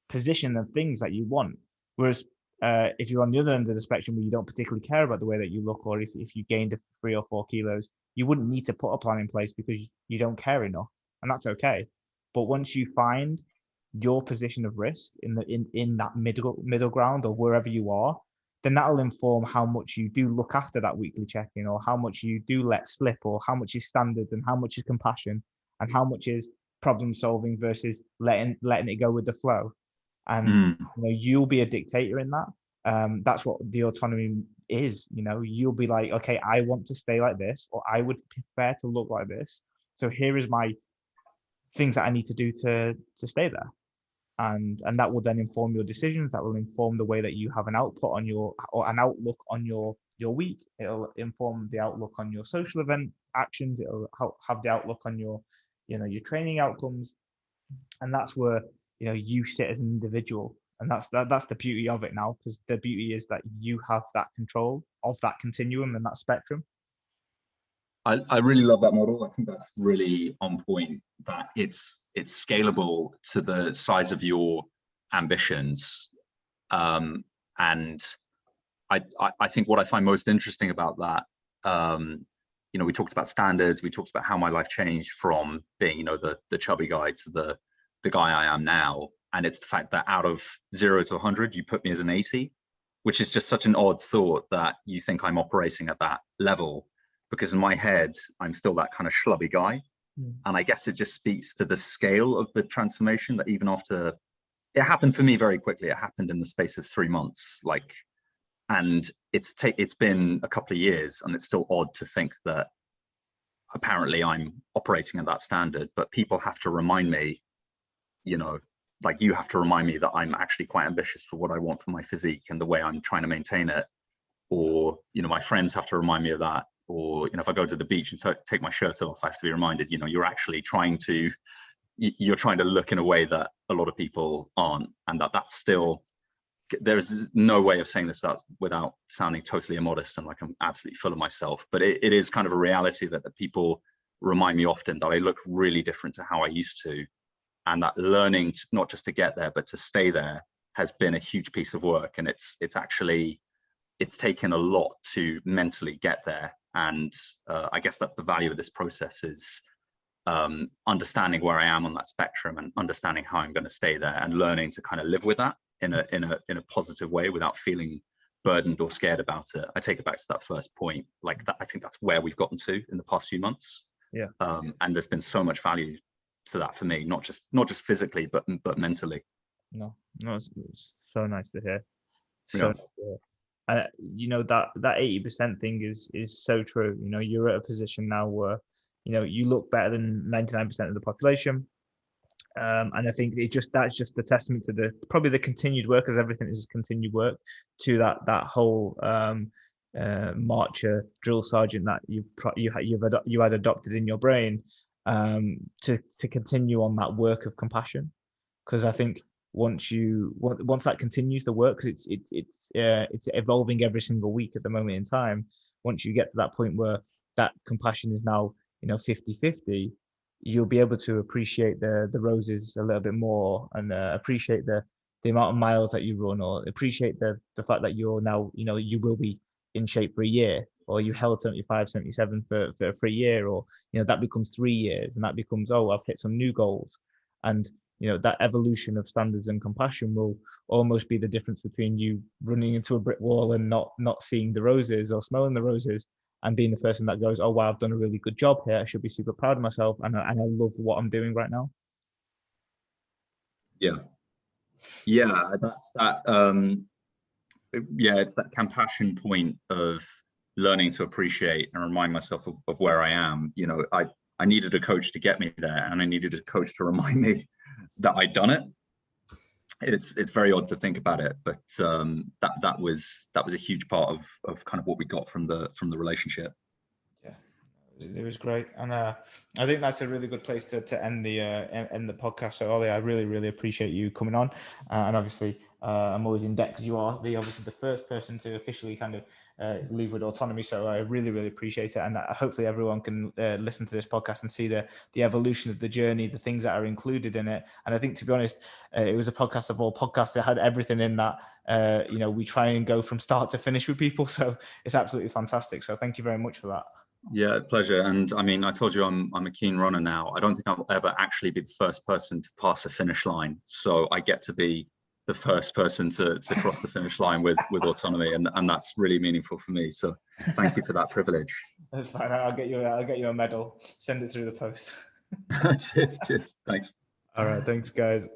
Speaker 1: position of things that you want. Whereas if you're on the other end of the spectrum where you don't particularly care about the way that you look, or if you gained 3 or 4 kilos, you wouldn't need to put a plan in place because you don't care enough, and that's okay. But once you find your position of risk in that middle ground or wherever you are, then that'll inform how much you do look after that weekly check-in, or how much you do let slip, or how much is standard and how much is compassion, and how much is problem solving versus letting it go with the flow. And you'll be a dictator in that. That's what the autonomy is. You'll be like, okay, I want to stay like this, or I would prefer to look like this. So here is my things that I need to do to stay there. And that will then inform your decisions. That will inform the way that you have an output on or an outlook on your week. It'll inform the outlook on your social event actions. It'll have the outlook on your training outcomes. And that's where you sit as an individual. And that's the beauty of it now, because the beauty is that you have that control of that continuum and that spectrum.
Speaker 2: I really love that model. I think that's really on point, that it's scalable to the size of your ambitions. And I think what I find most interesting about that, you know, we talked about standards, we talked about how my life changed from being, you know, the chubby guy to the guy I am now. And it's the fact that out of 0 to 100, you put me as an 80, which is just such an odd thought that you think I'm operating at that level, because in my head, I'm still that kind of schlubby guy. And I guess it just speaks to the scale of the transformation, that even after it happened for me very quickly, it happened in the space of 3 months, like, and it's been a couple of years, and it's still odd to think that apparently I'm operating at that standard, but people have to remind me, you know, like you have to remind me that I'm actually quite ambitious for what I want for my physique and the way I'm trying to maintain it. Or, you know, my friends have to remind me of that. Or, you know, if I go to the beach and take my shirt off, I have to be reminded, you know, you're actually trying to look in a way that a lot of people aren't. And that's still, there's no way of saying this without sounding totally immodest and like I'm absolutely full of myself. But it is kind of a reality that people remind me often that I look really different to how I used to. And that learning not just to get there, but to stay there has been a huge piece of work. And it's taken a lot to mentally get there. And I guess that's the value of this process, is understanding where I am on that spectrum and understanding how I'm going to stay there, and learning to kind of live with that in a positive way without feeling burdened or scared about it. I take it back to that first point, like that. I think that's where we've gotten to in the past few months.
Speaker 1: Yeah.
Speaker 2: And there's been so much value to that for me, not just physically, but mentally.
Speaker 1: No, it's so nice to hear.
Speaker 2: So,
Speaker 1: yeah. You know, that 80% thing is so true. You know, you're at a position now where, you know, you look better than 99% of the population. And I think that's just the testament to probably the continued work, as everything is continued work, to that whole marcher drill sergeant that you had adopted in your brain, to continue on that work of compassion. Because I think once that continues the work, because it's evolving every single week at the moment in time. Once you get to that point where that compassion is now, you know, 50-50, you'll be able to appreciate the roses a little bit more, and appreciate the amount of miles that you run, or appreciate the fact that you're now, you know, you will be in shape for a year, or you held 75, 77 for a year, or, you know, that becomes 3 years, and that becomes, oh, I've hit some new goals. And, you know, that evolution of standards and compassion will almost be the difference between you running into a brick wall and not seeing the roses or smelling the roses, and being the person that goes, oh wow, I've done a really good job here, I should be super proud of myself, and I love what I'm doing right now.
Speaker 2: Yeah, it's that compassion point of learning to appreciate and remind myself of where I am. You know, I needed a coach to get me there, and I needed a coach to remind me that I'd done it. It's very odd to think about it, but that was a huge part of kind of what we got from the relationship.
Speaker 1: Yeah, it was great, and I think that's a really good place to end the podcast. So Oli, I really appreciate you coming on, and obviously I'm always in debt because you are obviously the first person to officially kind of leave with Autonomy. So I really appreciate it, and hopefully everyone can listen to this podcast and see the evolution of the journey, the things that are included in it. And I think, to be honest, it was a podcast of all podcasts. It had everything in that. You know, we try and go from start to finish with people, so it's absolutely fantastic. So thank you very much for that.
Speaker 2: Yeah, pleasure. And I mean, I told you I'm a keen runner now. I don't think I'll ever actually be the first person to pass a finish line, so I get to be the first person to cross the finish line with Autonomy, and that's really meaningful for me. So thank you for that privilege.
Speaker 1: That's fine. I'll get you a medal. Send it through the post.
Speaker 2: Cheers. Thanks.
Speaker 1: All right. Thanks, guys.